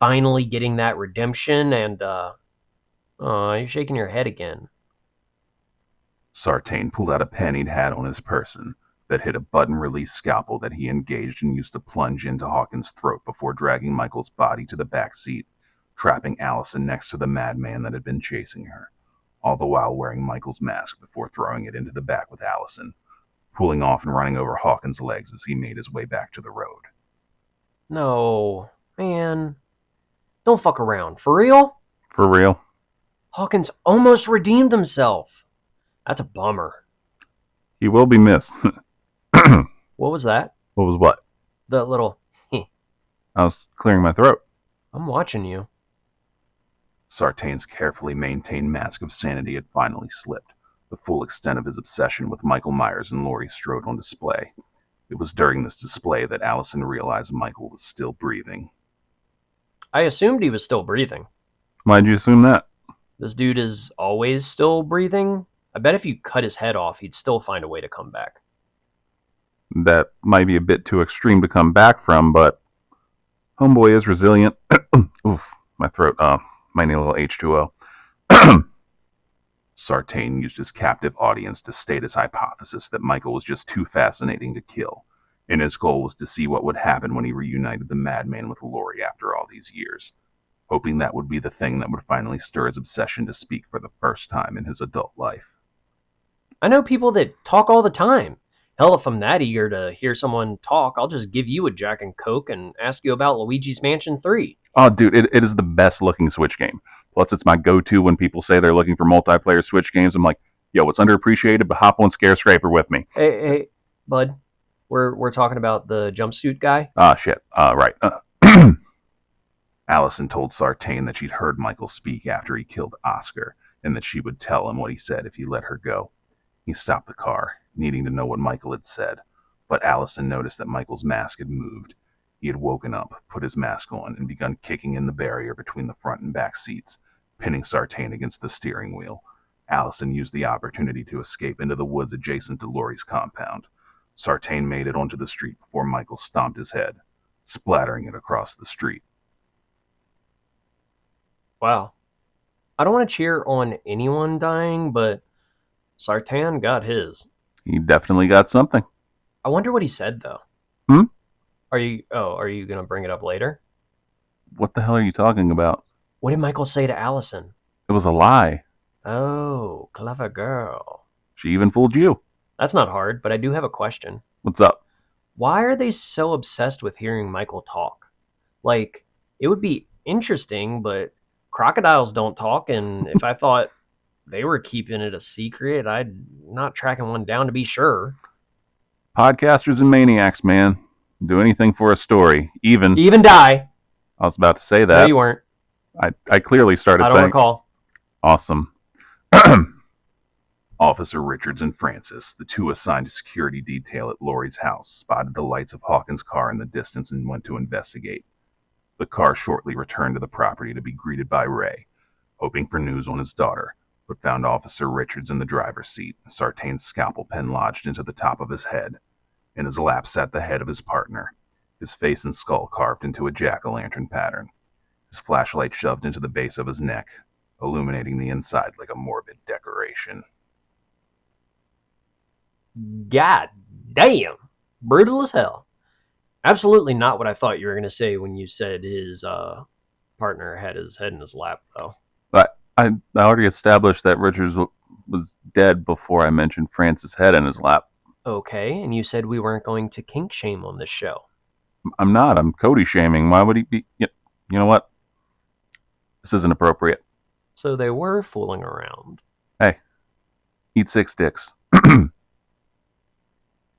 Finally getting that redemption and, you're shaking your head again. Sartain pulled out a pen he'd had on his person that hid a button-release scalpel that he engaged and used to plunge into Hawkins' throat before dragging Michael's body to the back seat, trapping Allison next to the madman that had been chasing her, all the while wearing Michael's mask before throwing it into the back with Allison, pulling off and running over Hawkins' legs as he made his way back to the road. No, man. Don't fuck around. For real? For real? Hawkins almost redeemed himself. That's a bummer. He will be missed. What was that? What was what? The little, I was clearing my throat. I'm watching you. Sartain's carefully maintained mask of sanity had finally slipped, the full extent of his obsession with Michael Myers and Laurie Strode on display. It was during this display that Allison realized Michael was still breathing. I assumed he was still breathing. Why'd you assume that? This dude is always still breathing. I bet if you cut his head off, he'd still find a way to come back. That might be a bit too extreme to come back from, but homeboy is resilient. Oof, my throat. Might need a little H2O. Sartain used his captive audience to state his hypothesis that Michael was just too fascinating to kill, and his goal was to see what would happen when he reunited the madman with Laurie after all these years, hoping that would be the thing that would finally stir his obsession to speak for the first time in his adult life. I know people that talk all the time. Hell, if I'm that eager to hear someone talk, I'll just give you a Jack and Coke and ask you about Luigi's Mansion 3. Oh, dude, it is the best looking Switch game. Plus, it's my go-to when people say they're looking for multiplayer Switch games. I'm like, yo, it's underappreciated, but hop on Scare Scraper with me. Hey, bud. We're talking about the jumpsuit guy? Ah, shit. Right. Allison told Sartain that she'd heard Michael speak after he killed Oscar, and that she would tell him what he said if he let her go. He stopped the car, needing to know what Michael had said, but Allison noticed that Michael's mask had moved. He had woken up, put his mask on, and begun kicking in the barrier between the front and back seats, pinning Sartain against the steering wheel. Allison used the opportunity to escape into the woods adjacent to Laurie's compound. Sartain made it onto the street before Michael stomped his head, splattering it across the street. Wow. I don't want to cheer on anyone dying, but Sartan got his. He definitely got something. I wonder what he said, though. Hmm? Are you going to bring it up later? What the hell are you talking about? What did Michael say to Allison? It was a lie. Oh, clever girl. She even fooled you. That's not hard, but I do have a question. What's up? Why are they so obsessed with hearing Michael talk? Like, it would be interesting, but crocodiles don't talk, and if I thought they were keeping it a secret, I'd not tracking one down to be sure. Podcasters and maniacs, man. Do anything for a story. Even die. I was about to say that. No, you weren't. I clearly started I don't saying. recall. Awesome. Officer Richards and Francis, the two assigned to security detail at Laurie's house, spotted the lights of Hawkins' car in the distance and went to investigate. The car shortly returned to the property to be greeted by Ray, hoping for news on his daughter, but found Officer Richards in the driver's seat, Sartain's scalpel pen lodged into the top of his head. In his lap sat the head of his partner, his face and skull carved into a jack-o'-lantern pattern, his flashlight shoved into the base of his neck, illuminating the inside like a morbid decoration. God damn. Brutal as hell. Absolutely not what I thought you were going to say when you said his partner had his head in his lap, though. But I already established that Richards was dead before I mentioned Francis' head in his lap. Okay, and you said we weren't going to kink shame on this show. I'm not. I'm Cody shaming. Why would he be? You know what? This isn't appropriate. So they were fooling around. Hey, eat 6 dicks.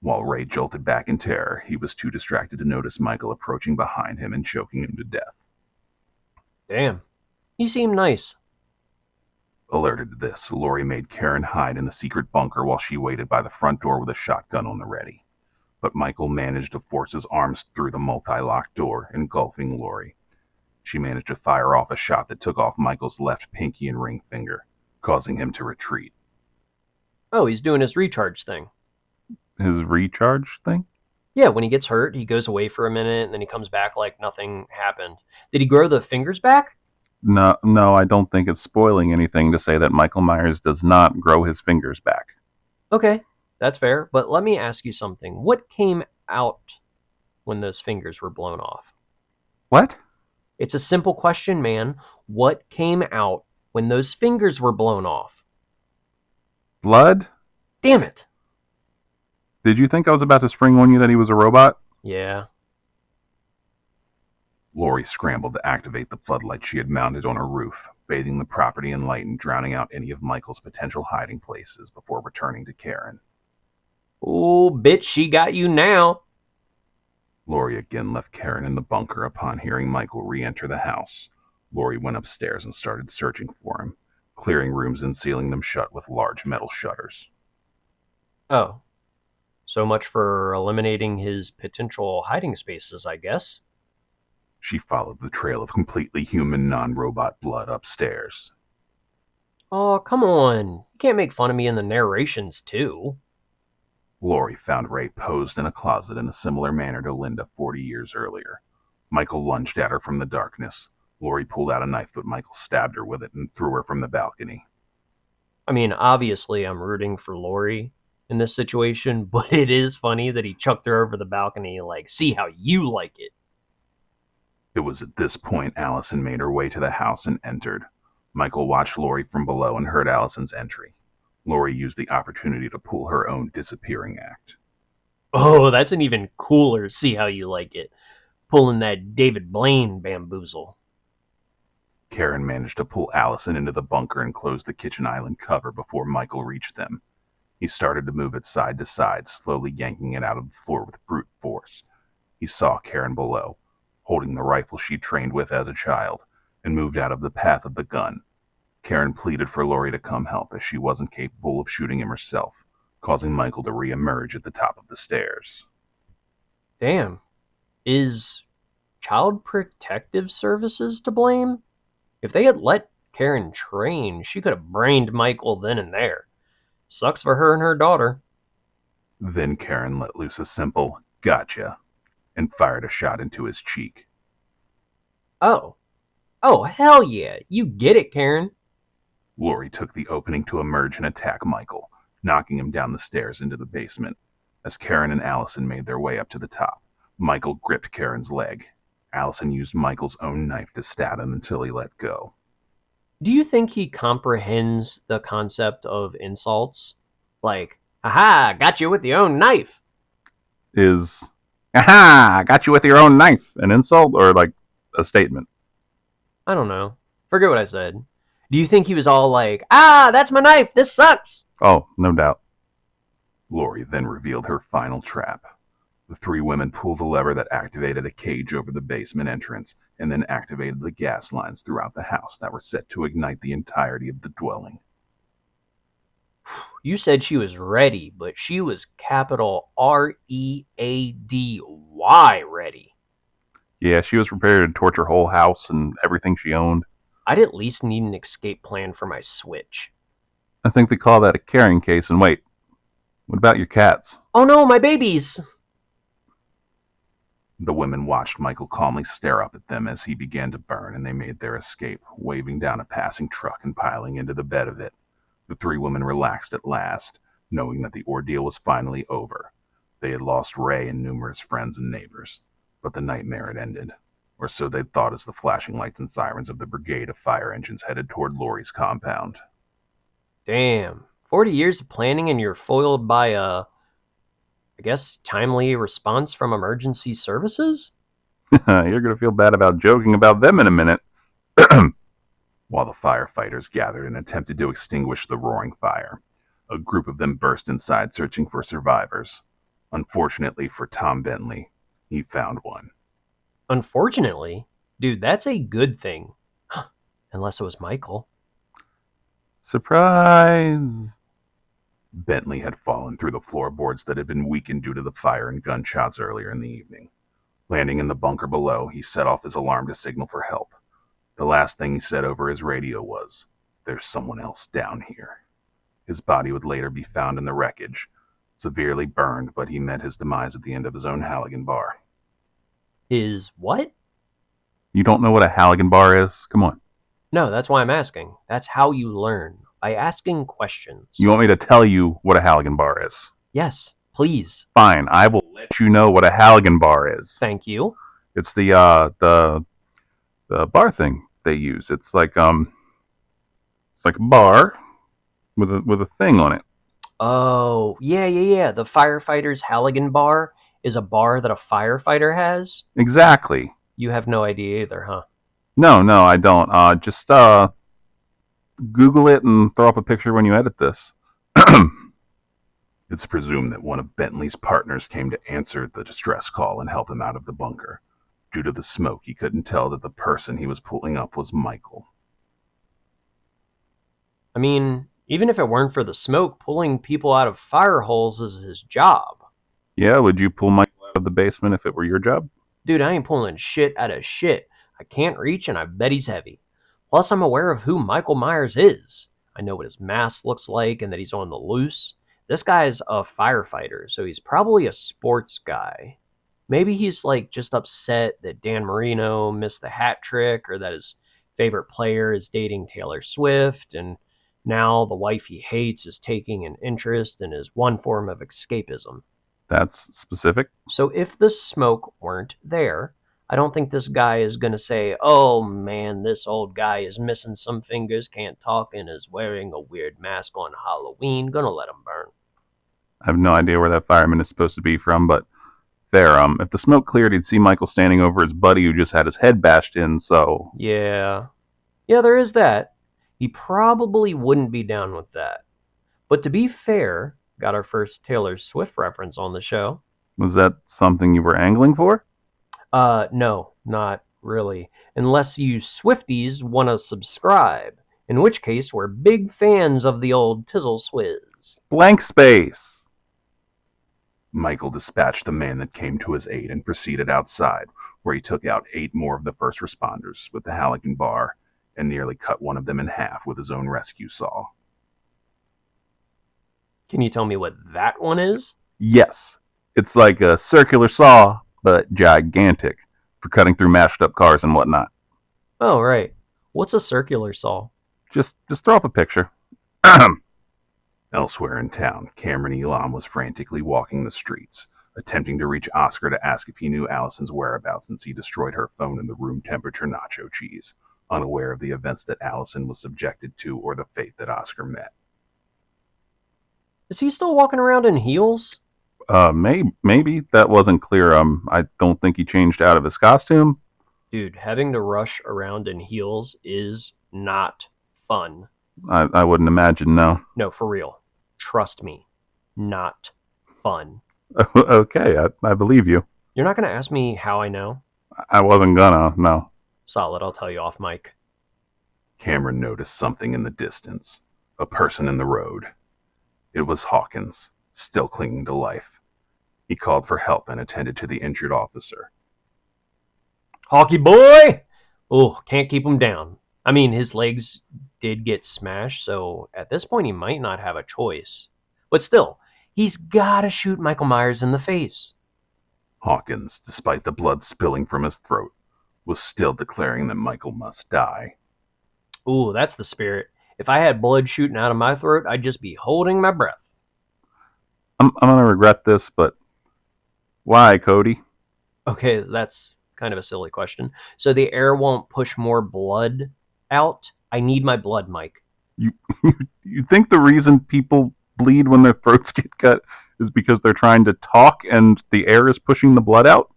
While Ray jolted back in terror, he was too distracted to notice Michael approaching behind him and choking him to death. Damn. He seemed nice. Alerted to this, Laurie made Karen hide in the secret bunker while she waited by the front door with a shotgun on the ready. But Michael managed to force his arms through the multi-locked door, engulfing Laurie. She managed to fire off a shot that took off Michael's left pinky and ring finger, causing him to retreat. Oh, he's doing his recharge thing. His recharge thing? Yeah, when he gets hurt, he goes away for a minute, and then he comes back like nothing happened. Did he grow the fingers back? No, I don't think it's spoiling anything to say that Michael Myers does not grow his fingers back. Okay, that's fair, but let me ask you something. What came out when those fingers were blown off? What? It's a simple question, man. What came out when those fingers were blown off? Blood? Damn it! Did you think I was about to spring on you that he was a robot? Yeah. Laurie scrambled to activate the floodlight she had mounted on her roof, bathing the property in light and drowning out any of Michael's potential hiding places before returning to Karen. Oh, bitch, she got you now. Laurie again left Karen in the bunker upon hearing Michael re-enter the house. Laurie went upstairs and started searching for him, clearing rooms and sealing them shut with large metal shutters. Oh. So much for eliminating his potential hiding spaces, I guess. She followed the trail of completely human, non-robot blood upstairs. Oh, come on. You can't make fun of me in the narrations, too. Laurie found Ray posed in a closet in a similar manner to Linda 40 years earlier. Michael lunged at her from the darkness. Laurie pulled out a knife, but Michael stabbed her with it and threw her from the balcony. I mean, obviously I'm rooting for Laurie in this situation, but it is funny that he chucked her over the balcony like, see how you like it. It was at this point Allison made her way to the house and entered. Michael watched Laurie from below and heard Allison's entry. Laurie used the opportunity to pull her own disappearing act. Oh, that's an even cooler see how you like it. Pulling that David Blaine bamboozle. Karen managed to pull Allison into the bunker and close the kitchen island cover before Michael reached them. He started to move it side to side, slowly yanking it out of the floor with brute force. He saw Karen below, holding the rifle she trained with as a child, and moved out of the path of the gun. Karen pleaded for Lori to come help as she wasn't capable of shooting him herself, causing Michael to re-emerge at the top of the stairs. Damn. Is Child Protective Services to blame? If they had let Karen train, she could have brained Michael then and there. Sucks for her and her daughter. Then Karen let loose a simple "gotcha" and fired a shot into his cheek. Oh. Oh, hell yeah. You get it, Karen. Lori took the opening to emerge and attack Michael, knocking him down the stairs into the basement. As Karen and Allison made their way up to the top, Michael gripped Karen's leg. Allison used Michael's own knife to stab him until he let go. Do you think he comprehends the concept of insults? Like, aha, got you with your own knife. Is, aha, got you with your own knife, an insult or like a statement? I don't know. Forget what I said. Do you think he was all like, ah, that's my knife, this sucks? Oh, no doubt. Lori then revealed her final trap. The three women pulled the lever that activated a cage over the basement entrance, and then activated the gas lines throughout the house that were set to ignite the entirety of the dwelling. You said she was ready, but she was capital READY ready. Yeah, she was prepared to torch her whole house and everything she owned. I'd at least need an escape plan for my Switch. I think they call that a carrying case. And wait, what about your cats? Oh no, my babies! The women watched Michael calmly stare up at them as he began to burn, and they made their escape, waving down a passing truck and piling into the bed of it. The three women relaxed at last, knowing that the ordeal was finally over. They had lost Ray and numerous friends and neighbors, but the nightmare had ended, or so they'd thought as the flashing lights and sirens of the brigade of fire engines headed toward Lori's compound. Damn. 40 years of planning and you're foiled by a, I guess, timely response from emergency services? You're going to feel bad about joking about them in a minute. While the firefighters gathered and attempted to extinguish the roaring fire, a group of them burst inside searching for survivors. Unfortunately for Tom Bentley, he found one. Unfortunately, dude, that's a good thing. Unless it was Michael. Surprise! Bentley had fallen through the floorboards that had been weakened due to the fire and gunshots earlier in the evening. Landing in the bunker below, he set off his alarm to signal for help. The last thing he said over his radio was, "There's someone else down here." His body would later be found in the wreckage, severely burned, but he met his demise at the end of his own Halligan bar. Is what? You don't know what a Halligan bar is? Come on. No, that's why I'm asking. That's how you learn, by asking questions. You want me to tell you what a Halligan bar is? Yes, please. Fine, I will let you know what a Halligan bar is. Thank you. It's the bar thing they use. It's like a bar with a thing on it. Oh, yeah. The firefighter's Halligan bar is a bar that a firefighter has? Exactly. You have no idea either, huh? No, I don't. Just Google it and throw up a picture when you edit this. It's presumed that one of Bentley's partners came to answer the distress call and help him out of the bunker. Due to the smoke, he couldn't tell that the person he was pulling up was Michael. I mean, even if it weren't for the smoke, pulling people out of fire holes is his job. Yeah, would you pull Michael out of the basement if it were your job? Dude, I ain't pulling shit out of shit. I can't reach, and I bet he's heavy. Plus, I'm aware of who Michael Myers is. I know what his mask looks like and that he's on the loose. This guy's a firefighter, so he's probably a sports guy. Maybe he's like just upset that Dan Marino missed the hat trick, or that his favorite player is dating Taylor Swift, and now the wife he hates is taking an interest in his one form of escapism. That's specific. So if the smoke weren't there, I don't think this guy is going to say, "Oh man, this old guy is missing some fingers, can't talk, and is wearing a weird mask on Halloween. Gonna let him burn." I have no idea where that fireman is supposed to be from, but there, if the smoke cleared, he'd see Michael standing over his buddy who just had his head bashed in, so... Yeah, there is that. He probably wouldn't be down with that. But to be fair, got our first Taylor Swift reference on the show. Was that something you were angling for? No. Not really. Unless you Swifties want to subscribe. In which case, we're big fans of the old Tizzle Swizz. Blank space! Michael dispatched the man that came to his aid and proceeded outside, where he took out 8 more of the first responders with the Halligan bar and nearly cut one of them in half with his own rescue saw. Can you tell me what that one is? Yes, it's like a circular saw, but gigantic, for cutting through mashed up cars and whatnot. Oh, right. What's a circular saw? Just throw up a picture. Elsewhere in town, Cameron Elam was frantically walking the streets, attempting to reach Oscar to ask if he knew Allison's whereabouts since he destroyed her phone in the room temperature nacho cheese, unaware of the events that Allison was subjected to or the fate that Oscar met. Is he still walking around in heels? Maybe that wasn't clear. I don't think he changed out of his costume. Dude, having to rush around in heels is not fun. I wouldn't imagine, no. No, for real. Trust me. Not fun. Okay, I believe you. You're not going to ask me how I know? I wasn't gonna, no. Solid, I'll tell you off mic. Cameron noticed something in the distance. A person in the road. It was Hawkins, still clinging to life. He called for help and attended to the injured officer. Hawky boy! Oh, can't keep him down. I mean, his legs did get smashed, so at this point he might not have a choice. But still, he's gotta shoot Michael Myers in the face. Hawkins, despite the blood spilling from his throat, was still declaring that Michael must die. Ooh, that's the spirit. If I had blood shooting out of my throat, I'd just be holding my breath. I'm gonna regret this, but why, Cody? Okay, that's kind of a silly question. So the air won't push more blood out? I need my blood, Mike. You you think the reason people bleed when their throats get cut is because they're trying to talk and the air is pushing the blood out?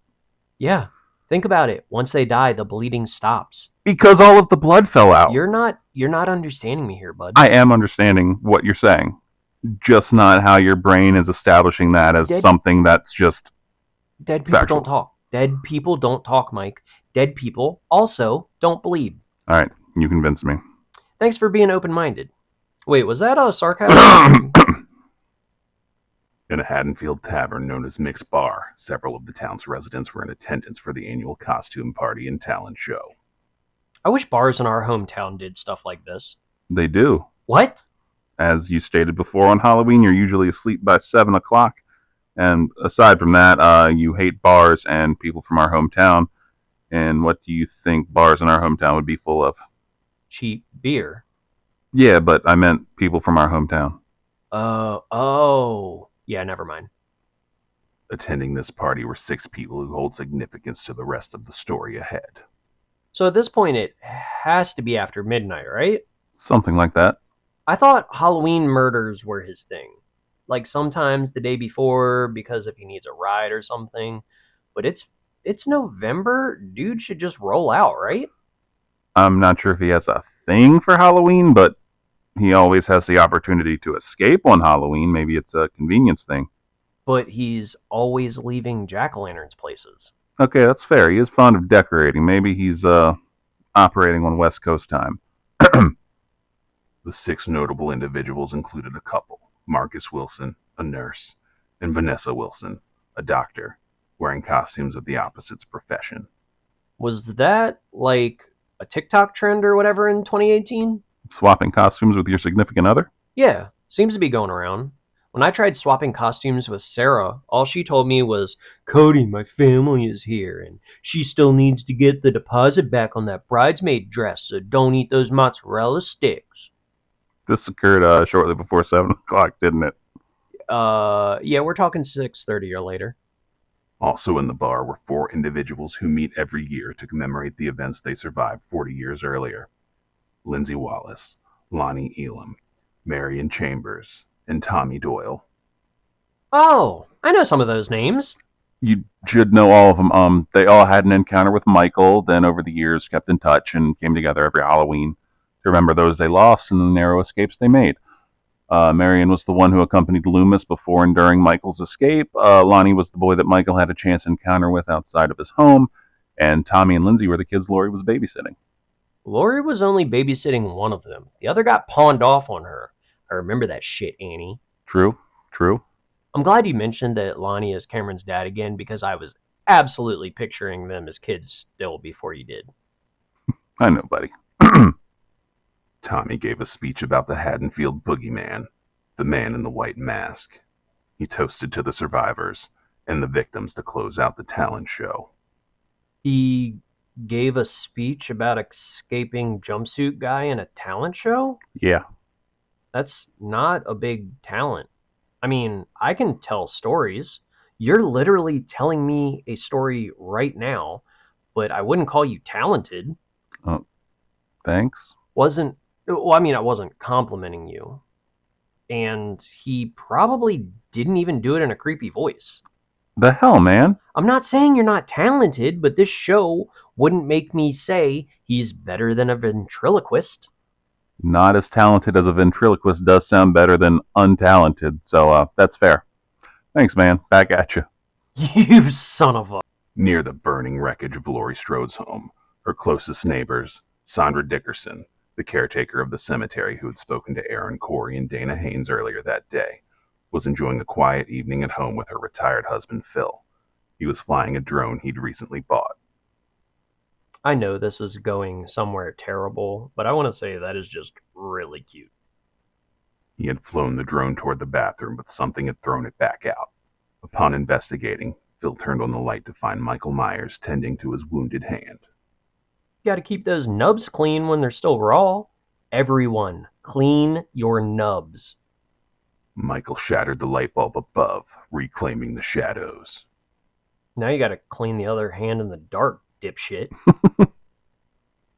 Yeah, think about it. Once they die, the bleeding stops. Because all of the blood fell out. You're not understanding me here, bud. I am understanding what you're saying, just not how your brain is establishing that as something that's just dead people factual. don't talk. Dead people don't talk, Mike. Dead people also don't bleed. All right, you convinced me. Thanks for being open-minded. Wait, was that a sarcasm? In a Haddonfield tavern known as Mick's Bar, several of the town's residents were in attendance for the annual costume party and talent show. I wish bars in our hometown did stuff like this. They do. What? As you stated before, on Halloween, you're usually asleep by 7 o'clock. And aside from that, you hate bars and people from our hometown. And what do you think bars in our hometown would be full of? Cheap beer. Yeah, but I meant people from our hometown. Oh. Yeah, never mind. Attending this party were 6 people who hold significance to the rest of the story ahead. So at this point, it has to be after midnight, right? Something like that. I thought Halloween murders were his thing. Like sometimes the day before because if he needs a ride or something. But it's November. Dude should just roll out, right? I'm not sure if he has a thing for Halloween, but he always has the opportunity to escape on Halloween. Maybe it's a convenience thing. But he's always leaving jack-o'-lanterns places. Okay, that's fair. He is fond of decorating. Maybe he's operating on West Coast time. The 6 notable individuals included a couple, Marcus Wilson, a nurse, and Vanessa Wilson, a doctor, wearing costumes of the opposite's profession. Was that like a TikTok trend or whatever in 2018? Swapping costumes with your significant other? Yeah, seems to be going around. When I tried swapping costumes with Sarah, all she told me was, Cody, my family is here, and she still needs to get the deposit back on that bridesmaid dress, so don't eat those mozzarella sticks. This occurred shortly before 7 o'clock, didn't it? Yeah, we're talking 6:30 or later. Also in the bar were 4 individuals who meet every year to commemorate the events they survived 40 years earlier. Lindsay Wallace, Lonnie Elam, Marion Chambers, and Tommy Doyle. Oh, I know some of those names. You should know all of them. They all had an encounter with Michael, then over the years kept in touch and came together every Halloween to remember those they lost and the narrow escapes they made. Marion was the one who accompanied Loomis before and during Michael's escape. Lonnie was the boy that Michael had a chance encounter with outside of his home. And Tommy and Lindsay were the kids Lori was babysitting. Lori was only babysitting one of them. The other got pawned off on her. I remember that shit, Annie. True, true. I'm glad you mentioned that Lonnie is Cameron's dad again because I was absolutely picturing them as kids still before you did. I know, buddy. Tommy gave a speech about the Haddonfield boogeyman, the man in the white mask. He toasted to the survivors and the victims to close out the talent show. He gave a speech about escaping jumpsuit guy in a talent show? Yeah, That's not a big talent. I mean, I can tell stories. You're literally telling me a story right now, but I wouldn't call you talented. thanks. I wasn't complimenting you. And he probably didn't even do it in a creepy voice. The hell, man? I'm not saying you're not talented, but this show wouldn't make me say he's better than a ventriloquist. Not as talented as a ventriloquist does sound better than untalented, so that's fair. Thanks, man. Back at you. You son of a. Near the burning wreckage of Laurie Strode's home, her closest neighbors, Sandra Dickerson, the caretaker of the cemetery who had spoken to Aaron Corey and Dana Haynes earlier that day, was enjoying a quiet evening at home with her retired husband, Phil. He was flying a drone he'd recently bought. I know this is going somewhere terrible, but I want to say that is just really cute. He had flown the drone toward the bathroom, but something had thrown it back out. Upon investigating, Phil turned on the light to find Michael Myers tending to his wounded hand. You got to keep those nubs clean when they're still raw. Everyone, clean your nubs. Michael shattered the light bulb above, reclaiming the shadows. Now you got to clean the other hand in the dark, dipshit.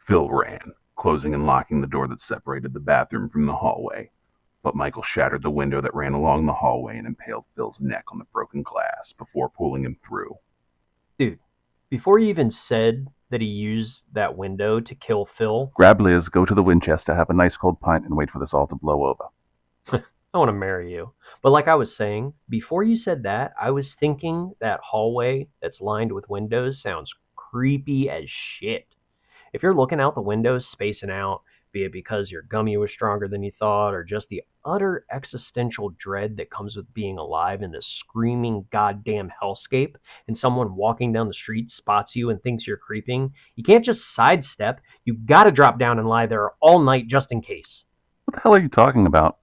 Phil ran, closing and locking the door that separated the bathroom from the hallway. But Michael shattered the window that ran along the hallway and impaled Phil's neck on the broken glass before pulling him through. Dude, before you even said that he used that window to kill Phil, Grab Liz, go to the Winchester, have a nice cold pint, and wait for this all to blow over. I want to marry you. But like I was saying, before you said that, I was thinking that hallway that's lined with windows sounds creepy as shit. If you're looking out the windows, spacing out, be it because your gummy was stronger than you thought, or just the utter existential dread that comes with being alive in this screaming goddamn hellscape, and someone walking down the street spots you and thinks you're creeping, you can't just sidestep. You gotta drop down and lie there all night just in case. What the hell are you talking about?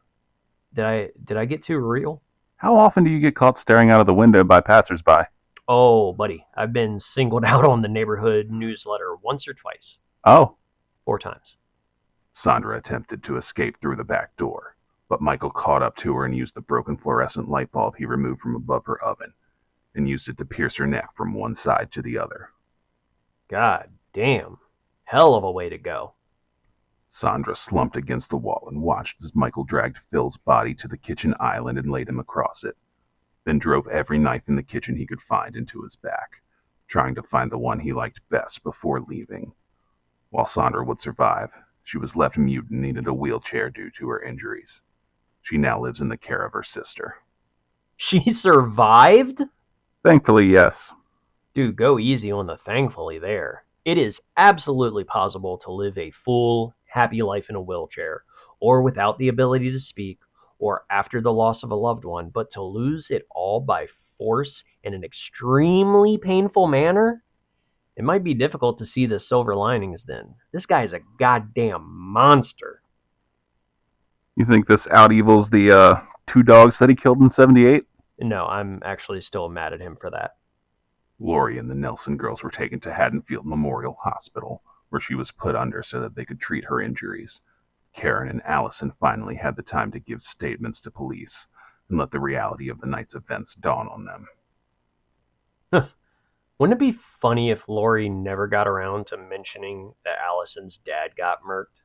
Did I get too real? How often do you get caught staring out of the window by passersby? Oh, buddy, I've been singled out on the neighborhood newsletter once or twice. Oh. 4 times. Sandra attempted to escape through the back door, but Michael caught up to her and used the broken fluorescent light bulb he removed from above her oven, and used it to pierce her neck from one side to the other. God damn. Hell of a way to go. Sandra slumped against the wall and watched as Michael dragged Phil's body to the kitchen island and laid him across it, then drove every knife in the kitchen he could find into his back, trying to find the one he liked best before leaving. While Sandra would survive, she was left mute and needed a wheelchair due to her injuries. She now lives in the care of her sister. She survived? Thankfully, yes. Dude, go easy on the thankfully there. It is absolutely possible to live a full, happy life in a wheelchair, or without the ability to speak, or after the loss of a loved one, but to lose it all by force in an extremely painful manner? It might be difficult to see the silver linings then. This guy is a goddamn monster. You think this out evils the 2 dogs that he killed in 78? No, I'm actually still mad at him for that. Lori and the Nelson girls were taken to Haddonfield Memorial Hospital, where she was put under so that they could treat her injuries. Karen and Allison finally had the time to give statements to police and let the reality of the night's events dawn on them. Wouldn't it be funny if Lori never got around to mentioning that Allison's dad got murked?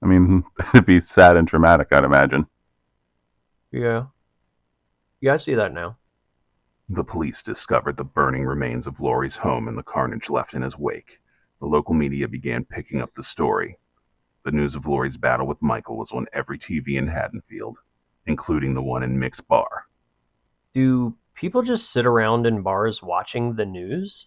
I mean, it'd be sad and traumatic, I'd imagine. Yeah. Yeah, I see that now. The police discovered the burning remains of Lori's home and the carnage left in his wake. The local media began picking up the story. The news of Lori's battle with Michael was on every TV in Haddonfield, including the one in Mick's bar. Do people just sit around in bars watching the news?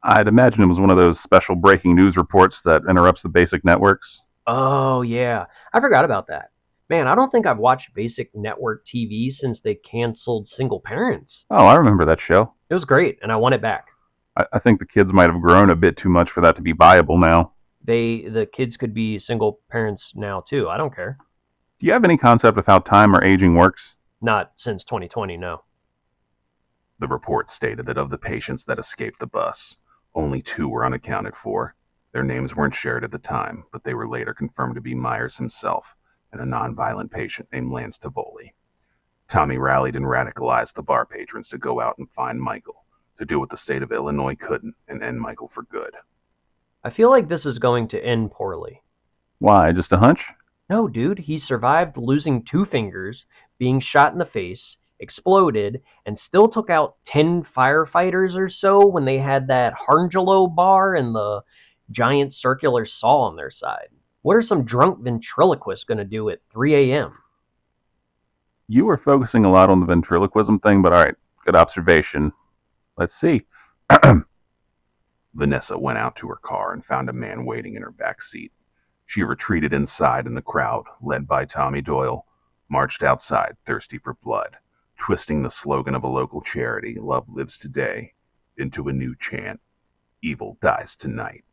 I'd imagine it was one of those special breaking news reports that interrupts the basic networks. Oh, yeah. I forgot about that. Man, I don't think I've watched basic network TV since they canceled Single Parents. Oh, I remember that show. It was great, and I want it back. I think the kids might have grown a bit too much for that to be viable now. The kids could be single parents now too. I don't care. Do you have any concept of how time or aging works? Not since 2020, no. The report stated that of the patients that escaped the bus, only 2 were unaccounted for. Their names weren't shared at the time, but they were later confirmed to be Myers himself and a nonviolent patient named Lance Tivoli. Tommy rallied and radicalized the bar patrons to go out and find Michael, to do what the state of Illinois couldn't and end Michael for good. I feel like this is going to end poorly. Why, just a hunch? No, dude, he survived losing 2 fingers, being shot in the face, exploded, and still took out 10 firefighters or so when they had that Harngelo bar and the giant circular saw on their side. What are some drunk ventriloquists going to do at 3 a.m.? You were focusing a lot on the ventriloquism thing, but alright, good observation. Let's see. Vanessa went out to her car and found a man waiting in her back seat. She retreated inside, and the crowd, led by Tommy Doyle, marched outside, thirsty for blood, twisting the slogan of a local charity, Love Lives Today, into a new chant, Evil Dies Tonight.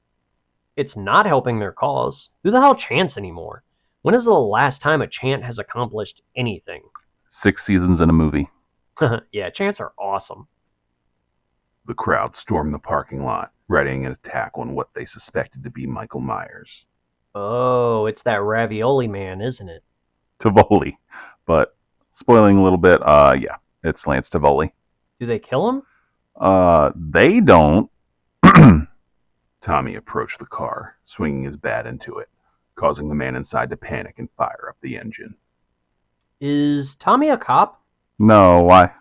It's not helping their cause. Who the hell chants anymore? When is the last time a chant has accomplished anything? 6 seasons in a movie. Yeah, chants are awesome. The crowd stormed the parking lot, readying an attack on what they suspected to be Michael Myers. Oh, it's that ravioli man, isn't it? Tivoli. But, spoiling a little bit, yeah, it's Lance Tivoli. Do they kill him? They don't. Tommy approached the car, swinging his bat into it, causing the man inside to panic and fire up the engine. Is Tommy a cop? No, why?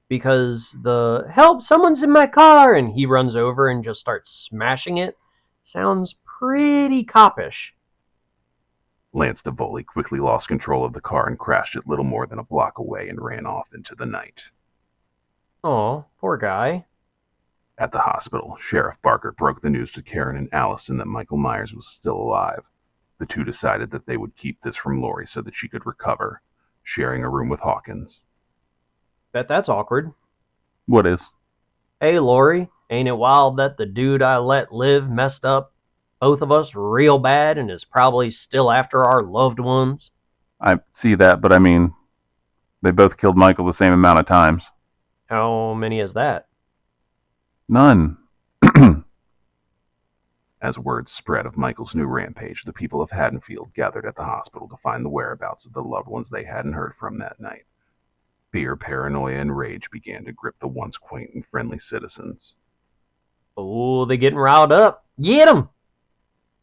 Because the help, someone's in my car, and he runs over and just starts smashing it sounds pretty coppish. Lance Tivoli quickly lost control of the car and crashed it little more than a block away and ran off into the night. Oh, poor guy. At the hospital, Sheriff Barker broke the news to Karen and Allison that Michael Myers was still alive. The two decided that they would keep this from Lori so that she could recover, sharing a room with Hawkins. Bet that's awkward. What is? Hey, Lori, ain't it wild that the dude I let live messed up both of us real bad and is probably still after our loved ones? I see that, but I mean, they both killed Michael the same amount of times. How many is that? None. As word spread of Michael's new rampage, the people of Haddonfield gathered at the hospital to find the whereabouts of the loved ones they hadn't heard from that night. Fear, paranoia, and rage began to grip the once quaint and friendly citizens. Oh, they getting riled up. Get 'em!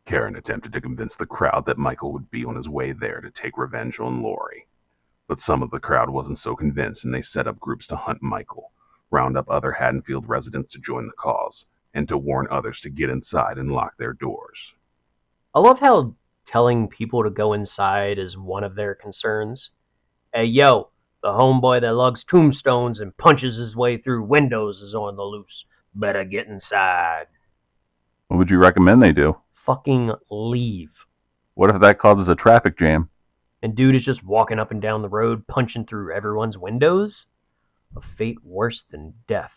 Karen attempted to convince the crowd that Michael would be on his way there to take revenge on Lori. But some of the crowd wasn't so convinced, and they set up groups to hunt Michael, round up other Haddonfield residents to join the cause, and to warn others to get inside and lock their doors. I love how telling people to go inside is one of their concerns. Hey, yo, the homeboy that lugs tombstones and punches his way through windows is on the loose. Better get inside. What would you recommend they do? Fucking leave. What if that causes a traffic jam? And dude is just walking up and down the road punching through everyone's windows? A fate worse than death.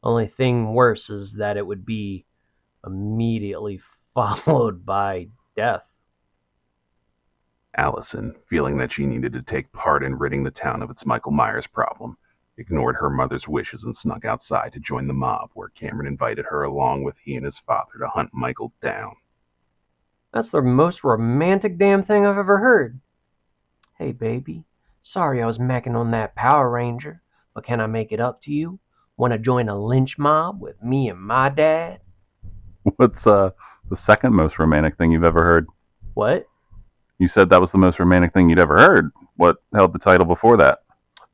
Only thing worse is that it would be immediately followed by death. Allison, feeling that she needed to take part in ridding the town of its Michael Myers problem, ignored her mother's wishes and snuck outside to join the mob, where Cameron invited her along with he and his father to hunt Michael down. That's the most romantic damn thing I've ever heard. Hey, baby. Sorry I was macking on that Power Ranger, but can I make it up to you? Want to join a lynch mob with me and my dad? What's the second most romantic thing you've ever heard? What? You said that was the most romantic thing you'd ever heard. What held the title before that?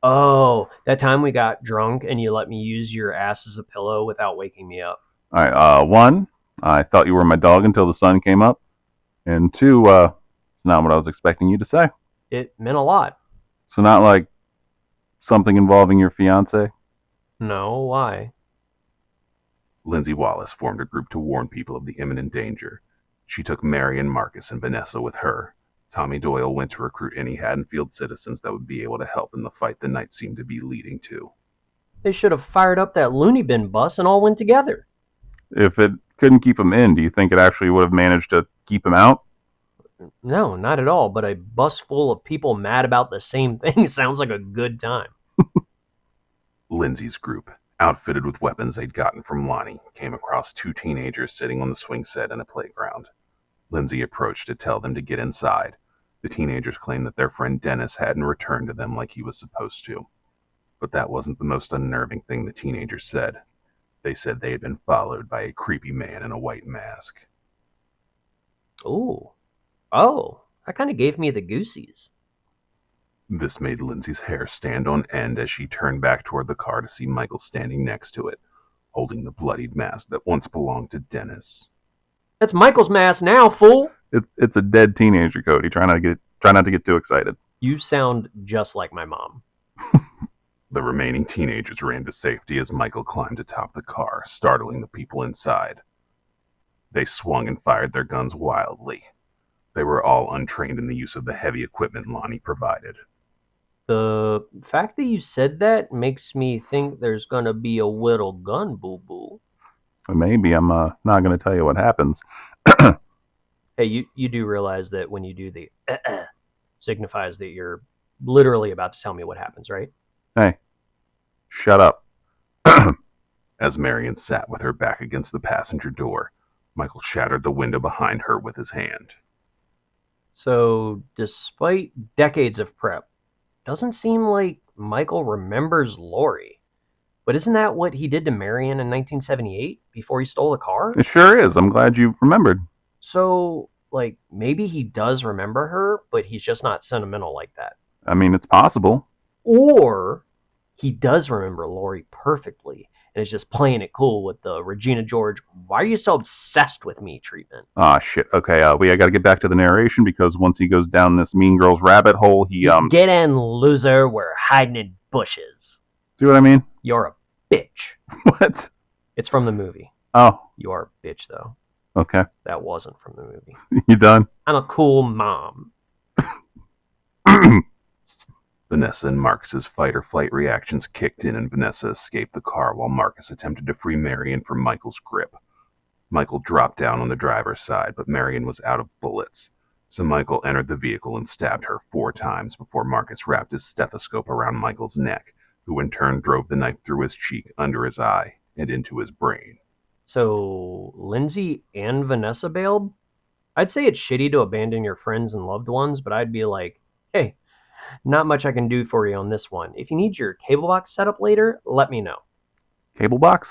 Oh, that time we got drunk and you let me use your ass as a pillow without waking me up. All right. One, I thought you were my dog until the sun came up, and two, it's not what I was expecting you to say. It meant a lot. So not like something involving your fiance? No, why? Lindsay Wallace formed a group to warn people of the imminent danger. She took Marion, Marcus, and Vanessa with her. Tommy Doyle went to recruit any Haddonfield citizens that would be able to help in the fight the night seemed to be leading to. They should have fired up that loony bin bus and all went together. If it couldn't keep him in, do you think it actually would have managed to keep him out? No, not at all, but a bus full of people mad about the same thing sounds like a good time. Lindsay's group, outfitted with weapons they'd gotten from Lonnie, came across two teenagers sitting on the swing set in a playground. Lindsay approached to tell them to get inside. The teenagers claimed that their friend Dennis hadn't returned to them like he was supposed to. But that wasn't the most unnerving thing the teenagers said. They said they had been followed by a creepy man in a white mask. Ooh. Oh, that kind of gave me the goosies. This made Lindsay's hair stand on end as she turned back toward the car to see Michael standing next to it, holding the bloodied mask that once belonged to Dennis. That's Michael's mask now, fool! It's a dead teenager, Cody. Try not to get too excited. You sound just like my mom. The remaining teenagers ran to safety as Michael climbed atop the car, startling the people inside. They swung and fired their guns wildly. They were all untrained in the use of the heavy equipment Lonnie provided. The fact that you said that makes me think there's gonna be a little gun boo-boo. Maybe I'm not going to tell you what happens. Hey, you do realize that when you do the signifies that you're literally about to tell me what happens, right? Hey, shut up. As Marion sat with her back against the passenger door, Michael shattered the window behind her with his hand. So, despite decades of prep, doesn't seem like Michael remembers Lori. But isn't that what he did to Marion in 1978 before he stole the car? It sure is. I'm glad you remembered. So, like, maybe he does remember her, but he's just not sentimental like that. I mean, it's possible. Or he does remember Lori perfectly and is just playing it cool with the Regina George, why are you so obsessed with me treatment. Ah, shit. Okay, I gotta get back to the narration because once he goes down this Mean Girls rabbit hole, Get in, loser, we're hiding in bushes. See what I mean? You're a bitch. What? It's from the movie. Oh, You are a bitch, though. okay. That wasn't from the movie. You done? I'm a cool mom. Vanessa and Marcus's fight-or-flight reactions kicked in and Vanessa escaped the car while Marcus attempted to free Marion from Michael's grip. Michael dropped down on the driver's side, but Marion was out of bullets, so Michael entered the vehicle and stabbed her 4 times before Marcus wrapped his stethoscope around Michael's neck, who in turn drove the knife through his cheek, under his eye, and into his brain. So, Lindsay and Vanessa bailed? I'd say it's shitty to abandon your friends and loved ones, but I'd be like, hey, not much I can do for you on this one. If you need your cable box set up later, let me know. Cable box?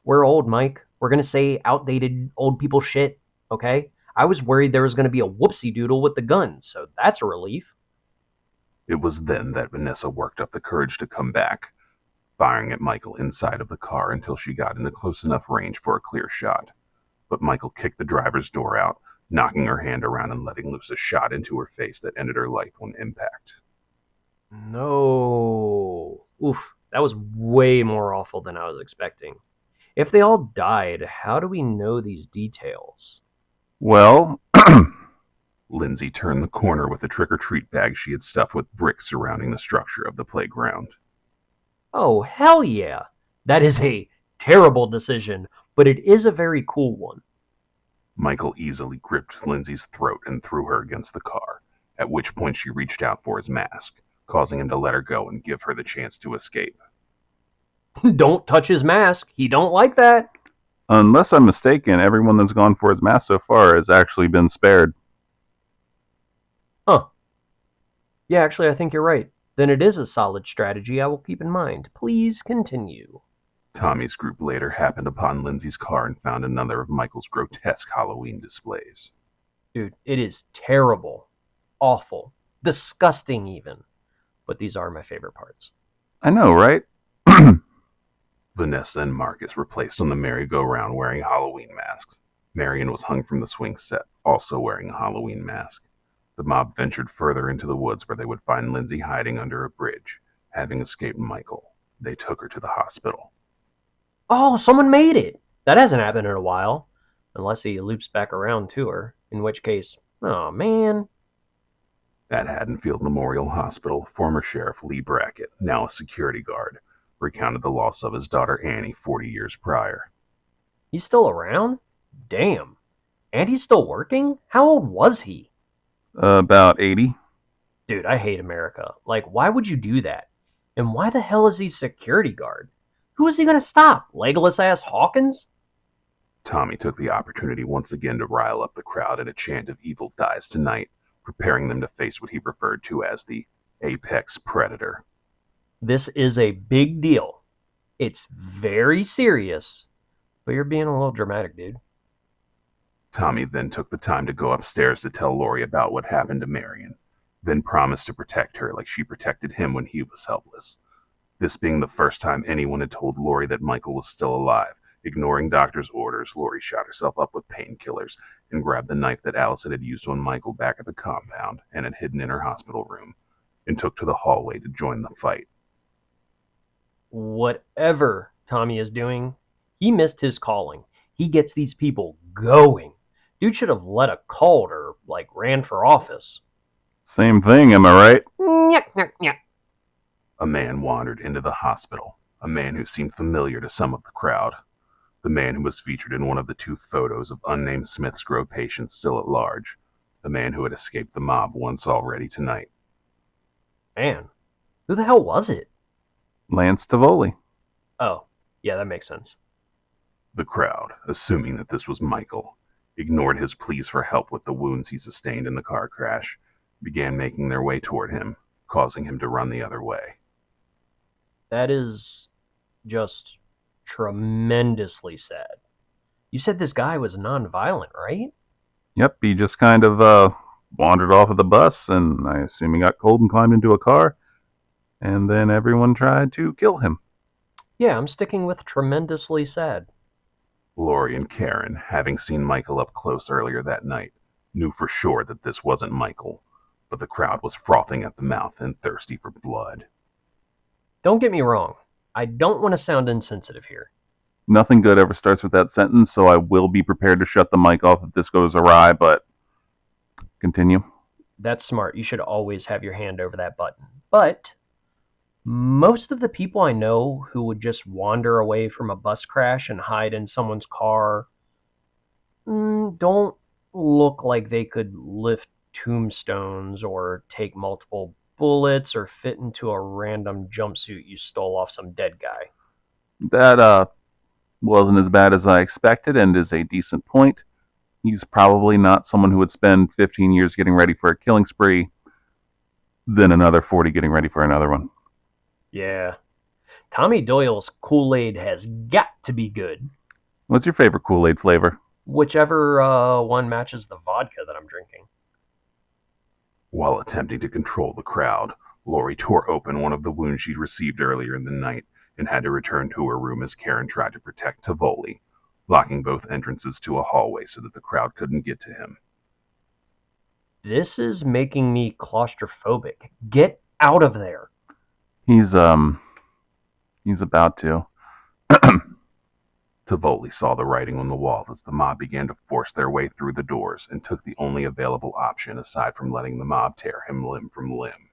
We're old, Mike. We're going to say outdated old people shit, okay? I was worried there was going to be a whoopsie doodle with the gun, so that's a relief. It was then that Vanessa worked up the courage to come back, firing at Michael inside of the car until she got into close enough range for a clear shot. But Michael kicked the driver's door out, knocking her hand around and letting loose a shot into her face that ended her life on impact. No. Oof, that was way more awful than I was expecting. If they all died, how do we know these details? Well, Lindsay turned the corner with the trick-or-treat bag she had stuffed with bricks surrounding the structure of the playground. Oh, hell yeah. That is a terrible decision, but it is a very cool one. Michael easily gripped Lindsay's throat and threw her against the car, at which point she reached out for his mask, causing him to let her go and give her the chance to escape. Don't touch his mask. He don't like that. Unless I'm mistaken, everyone that's gone for his mask so far has actually been spared. Huh. Yeah, actually, I think you're right. Then it is a solid strategy I will keep in mind. Please continue. Tommy's group later happened upon Lindsay's car and found another of Michael's grotesque Halloween displays. Dude, it is terrible. Awful. Disgusting, even. But these are my favorite parts. I know, right? Vanessa and Marcus were placed on the merry-go-round wearing Halloween masks. Marion was hung from the swing set, also wearing a Halloween mask. The mob ventured further into the woods where they would find Lindsay hiding under a bridge. Having escaped Michael, they took her to the hospital. Oh, someone made it! That hasn't happened in a while. Unless he loops back around to her, in which case, oh man. At Haddonfield Memorial Hospital, former Sheriff Lee Brackett, now a security guard, recounted the loss of his daughter Annie 40 years prior. He's still around? Damn. And he's still working? How old was he? About 80. Dude, I hate America. Like, why would you do that? And why the hell is he security guard? Who is he gonna stop? Legolas ass Hawkins? Tommy took the opportunity once again to rile up the crowd in a chant of evil dies tonight, preparing them to face what he referred to as the apex predator. This is a big deal. It's very serious. But you're being a little dramatic, dude. Tommy then took the time to go upstairs to tell Lori about what happened to Marion, then promised to protect her like she protected him when he was helpless. This being the first time anyone had told Lori that Michael was still alive. Ignoring doctor's orders, Lori shot herself up with painkillers and grabbed the knife that Allison had used on Michael back at the compound and had hidden in her hospital room, and took to the hallway to join the fight. Whatever Tommy is doing, he missed his calling. He gets these people going. Dude should have led a cult or, like, ran for office. Same thing, am I right? Nyah, nyah, nyah. A man wandered into the hospital, a man who seemed familiar to some of the crowd. The man who was featured in one of the 2 photos of unnamed Smith's Grove patients still at large. The man who had escaped the mob once already tonight. Man, who the hell was it? Lance Tivoli. Oh, yeah, that makes sense. The crowd, assuming that this was Michael, ignored his pleas for help with the wounds he sustained in the car crash, began making their way toward him, causing him to run the other way. That is just tremendously sad. You said this guy was nonviolent, right? Yep, he just kind of wandered off of the bus, and I assume he got cold and climbed into a car, and then everyone tried to kill him. Yeah, I'm sticking with tremendously sad. Lori and Karen, having seen Michael up close earlier that night, knew for sure that this wasn't Michael, but the crowd was frothing at the mouth and thirsty for blood. Don't get me wrong. I don't want to sound insensitive here. Nothing good ever starts with that sentence, so I will be prepared to shut the mic off if this goes awry, but continue. That's smart. You should always have your hand over that button. But most of the people I know who would just wander away from a bus crash and hide in someone's car don't look like they could lift tombstones or take multiple bullets or fit into a random jumpsuit you stole off some dead guy. That wasn't as bad as I expected and is a decent point. He's probably not someone who would spend 15 years getting ready for a killing spree, then another 40 getting ready for another one. Yeah. Tommy Doyle's Kool-Aid has got to be good. What's your favorite Kool-Aid flavor? Whichever one matches the vodka that I'm drinking. While attempting to control the crowd, Lori tore open one of the wounds she'd received earlier in the night and had to return to her room as Karen tried to protect Tivoli, blocking both entrances to a hallway so that the crowd couldn't get to him. This is making me claustrophobic. Get out of there. He's about to. Tivoli saw the writing on the wall as the mob began to force their way through the doors and took the only available option aside from letting the mob tear him limb from limb.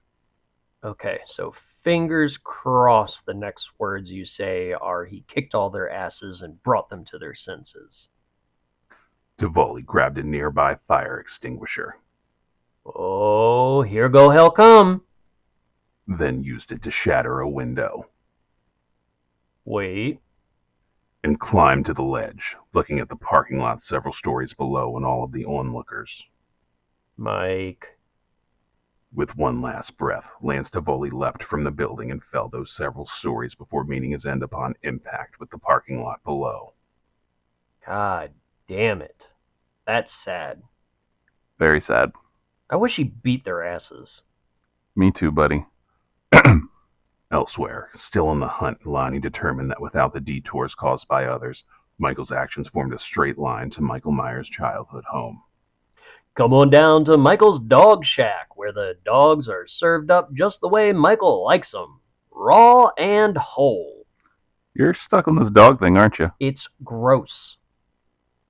Okay, so fingers crossed the next words you say are he kicked all their asses and brought them to their senses. Tivoli grabbed a nearby fire extinguisher, Oh, here go hell come. then used it to shatter a window, Wait. and climbed to the ledge, looking at the parking lot several stories below and all of the onlookers. Mike. With one last breath, Lance Tivoli leapt from the building and fell those several stories before meeting his end upon impact with the parking lot below. God damn it. That's sad. Very sad. I wish he beat their asses. Me too, buddy. Elsewhere, still on the hunt, Lonnie determined that without the detours caused by others, Michael's actions formed a straight line to Michael Myers' childhood home. Come on down to Michael's Dog Shack, where the dogs are served up just the way Michael likes them, raw and whole. You're stuck on this dog thing, aren't you? It's gross.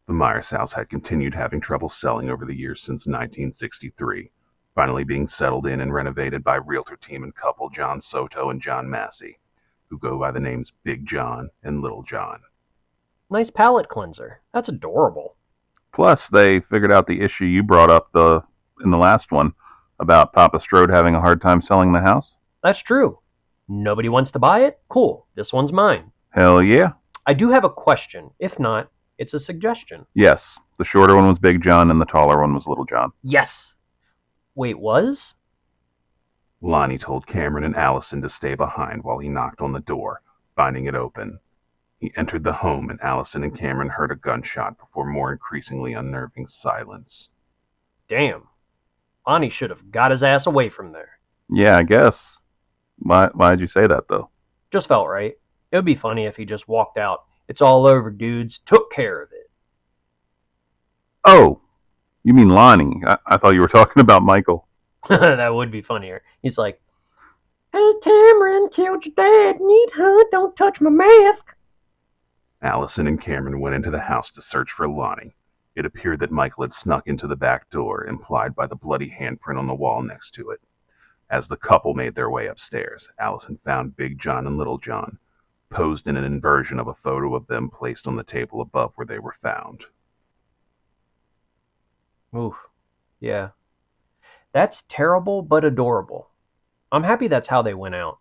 The Myers house had continued having trouble selling over the years since 1963, finally being settled in and renovated by realtor team and couple John Soto and John Massey, who go by the names Big John and Little John. Nice palate cleanser. That's adorable. Plus, they figured out the issue you brought up in the last one about Papa Strode having a hard time selling the house. That's true. Nobody wants to buy it? Cool. This one's mine. Hell yeah. I do have a question. If not, it's a suggestion. Yes, the shorter one was Big John and the taller one was Little John. Yes. Wait, was? Lonnie told Cameron and Allison to stay behind while he knocked on the door, finding it open. He entered the home and Allison and Cameron heard a gunshot before more increasingly unnerving silence. Damn. Lonnie should have got his ass away from there. Yeah, I guess. Why'd you say that, though? Just felt right. It would be funny if he just walked out. It's all over, dudes. Took care of it. Oh, you mean Lonnie. I thought you were talking about Michael. That would be funnier. He's like, "Hey, Cameron, killed your dad. Need hunt. Don't touch my mask." Allison and Cameron went into the house to search for Lonnie. It appeared that Michael had snuck into the back door, implied by the bloody handprint on the wall next to it. As the couple made their way upstairs, Allison found Big John and Little John, posed in an inversion of a photo of them placed on the table above where they were found. Oof. Yeah. That's terrible but adorable. I'm happy that's how they went out.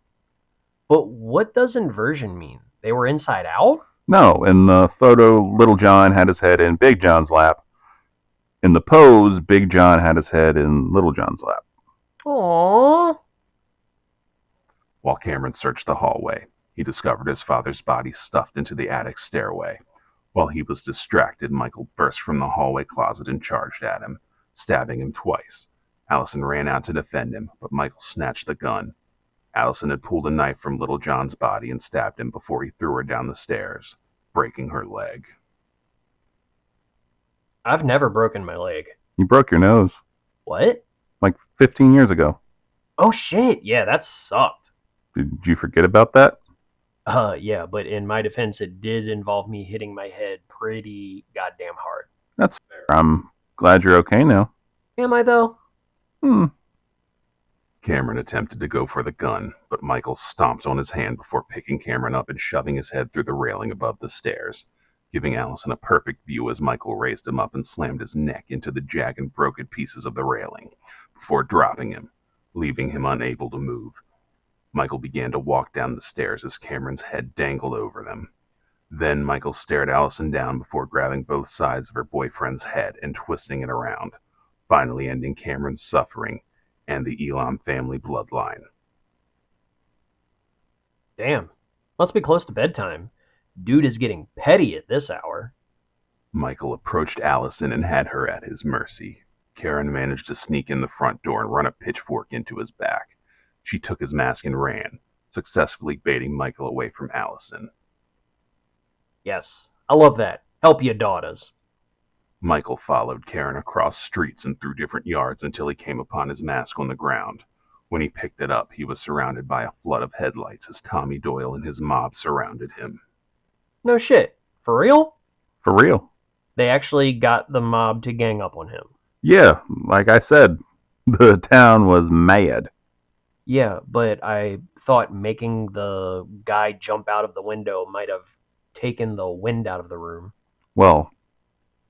But what does inversion mean? They were inside out? No, in the photo, Little John had his head in Big John's lap. In the pose, Big John had his head in Little John's lap. Aww. While Cameron searched the hallway, he discovered his father's body stuffed into the attic stairway. While he was distracted, Michael burst from the hallway closet and charged at him, stabbing him twice. Allison ran out to defend him, but Michael snatched the gun. Allison had pulled a knife from Little John's body and stabbed him before he threw her down the stairs, breaking her leg. I've never broken my leg. You broke your nose. What? Like 15 years ago. Oh shit, yeah, that sucked. Did you forget about that? Yeah, but in my defense, it did involve me hitting my head pretty goddamn hard. That's fair. I'm glad you're okay now. Am I, though? Cameron attempted to go for the gun, but Michael stomped on his hand before picking Cameron up and shoving his head through the railing above the stairs, giving Allison a perfect view as Michael raised him up and slammed his neck into the jagged and broken pieces of the railing, before dropping him, leaving him unable to move. Michael began to walk down the stairs as Cameron's head dangled over them. Then Michael stared Allison down before grabbing both sides of her boyfriend's head and twisting it around, finally ending Cameron's suffering and the Elam family bloodline. Damn. Must be close to bedtime. Dude is getting petty at this hour. Michael approached Allison and had her at his mercy. Karen managed to sneak in the front door and run a pitchfork into his back. She took his mask and ran, successfully baiting Michael away from Allison. Yes, I love that. Help your daughters. Michael followed Karen across streets and through different yards until he came upon his mask on the ground. When he picked it up, he was surrounded by a flood of headlights as Tommy Doyle and his mob surrounded him. No shit. For real? For real. They actually got the mob to gang up on him. Yeah, like I said, the town was mad. Yeah, but I thought making the guy jump out of the window might have taken the wind out of the room. Well,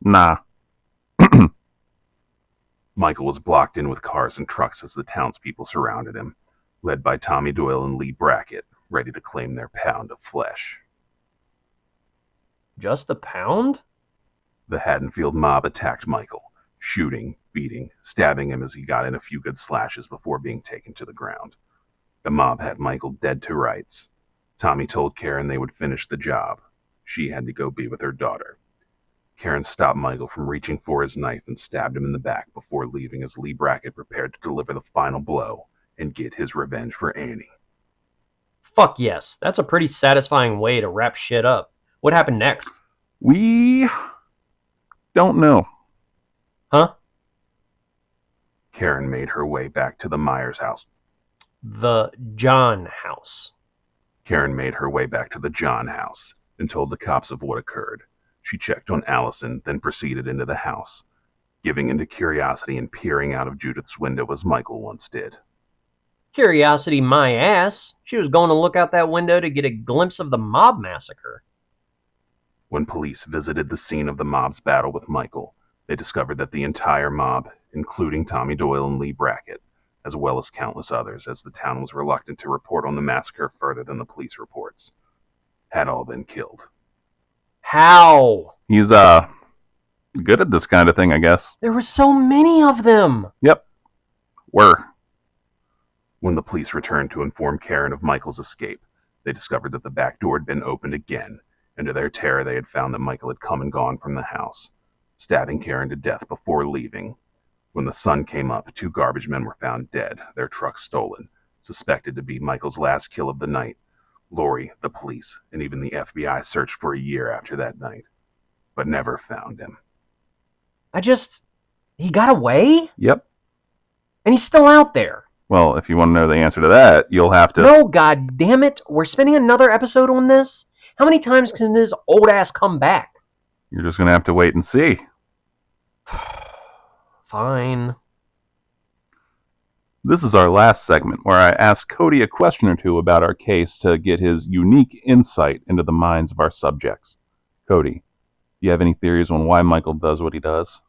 nah. Michael was blocked in with cars and trucks as the townspeople surrounded him, led by Tommy Doyle and Lee Brackett, ready to claim their pound of flesh. Just a pound? The Haddonfield mob attacked Michael, shooting, beating, stabbing him as he got in a few good slashes before being taken to the ground. The mob had Michael dead to rights. Tommy told Karen they would finish the job. She had to go be with her daughter. Karen stopped Michael from reaching for his knife and stabbed him in the back before leaving as Lee Brackett prepared to deliver the final blow and get his revenge for Annie. Fuck yes, that's a pretty satisfying way to wrap shit up. What happened next? We don't know. Huh? Karen made her way back to the Myers house. The John house. Karen made her way back to the John house and told the cops of what occurred. She checked on Allison, then proceeded into the house, giving into curiosity and peering out of Judith's window as Michael once did. Curiosity my ass. She was going to look out that window to get a glimpse of the mob massacre. When police visited the scene of the mob's battle with Michael, they discovered that the entire mob, including Tommy Doyle and Lee Brackett, as well as countless others, as the town was reluctant to report on the massacre further than the police reports, had all been killed. How? He's, good at this kind of thing, I guess. There were so many of them. Yep. Were. When the police returned to inform Karen of Michael's escape, they discovered that the back door had been opened again, and to their terror they had found that Michael had come and gone from the house, stabbing Karen to death before leaving. When the sun came up, 2 garbage men were found dead, their truck stolen, suspected to be Michael's last kill of the night. Lori, the police, and even the FBI searched for a year after that night, but never found him. He got away? Yep. And he's still out there. Well, if you want to know the answer to that, you'll have to... No, god damn it. We're spending another episode on this? How many times can his old ass come back? You're just going to have to wait and see. Fine. This is our last segment where I ask Cody a question or two about our case to get his unique insight into the minds of our subjects. Cody, do you have any theories on why Michael does what he does?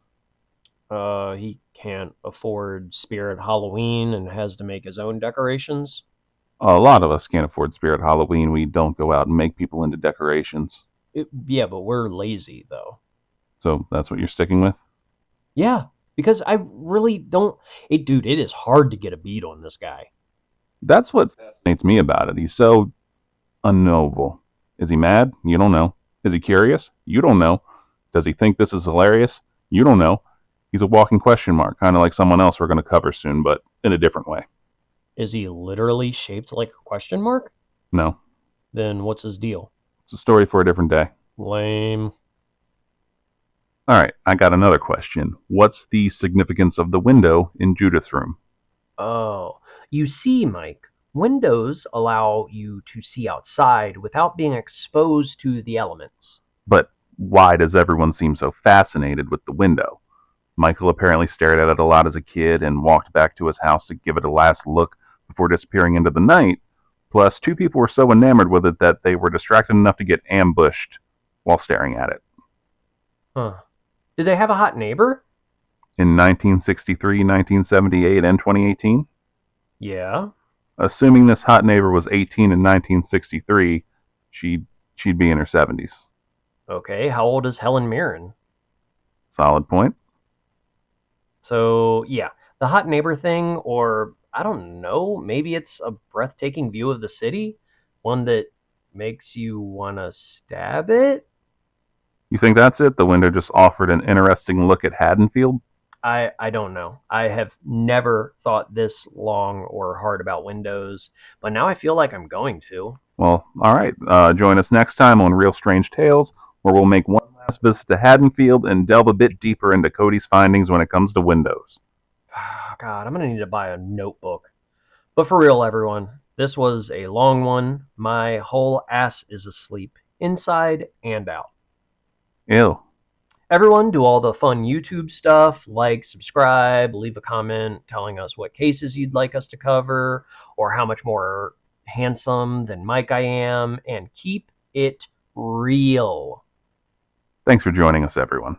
He can't afford Spirit Halloween and has to make his own decorations. A lot of us can't afford Spirit Halloween. We don't go out and make people into decorations. Yeah, but we're lazy, though. So that's what you're sticking with? Yeah, because I really don't... Dude, it is hard to get a beat on this guy. That's what fascinates me about it. He's so unknowable. Is he mad? You don't know. Is he curious? You don't know. Does he think this is hilarious? You don't know. He's a walking question mark, kind of like someone else we're going to cover soon, but in a different way. Is he literally shaped like a question mark? No. Then what's his deal? It's a story for a different day. Lame. Alright, I got another question. What's the significance of the window in Judith's room? Oh, you see, Mike, windows allow you to see outside without being exposed to the elements. But why does everyone seem so fascinated with the window? Michael apparently stared at it a lot as a kid and walked back to his house to give it a last look before disappearing into the night. Plus, 2 people were so enamored with it that they were distracted enough to get ambushed while staring at it. Huh. Did they have a hot neighbor? In 1963, 1978, and 2018? Yeah. Assuming this hot neighbor was 18 in 1963, she'd be in her 70s. Okay, how old is Helen Mirren? Solid point. So, yeah, the hot neighbor thing, or I don't know, maybe it's a breathtaking view of the city, one that makes you want to stab it? You think that's it? The window just offered an interesting look at Haddonfield? I don't know. I have never thought this long or hard about windows, but now I feel like I'm going to. Well, alright. Join us next time on Real Strange Tales, where we'll make one last visit to Haddonfield and delve a bit deeper into Cody's findings when it comes to windows. God, I'm going to need to buy a notebook. But for real, everyone, this was a long one. My whole ass is asleep, inside and out. Ew. Everyone, do all the fun YouTube stuff, like, subscribe, leave a comment telling us what cases you'd like us to cover, or how much more handsome than Mike I am, and keep it real. Thanks for joining us, everyone.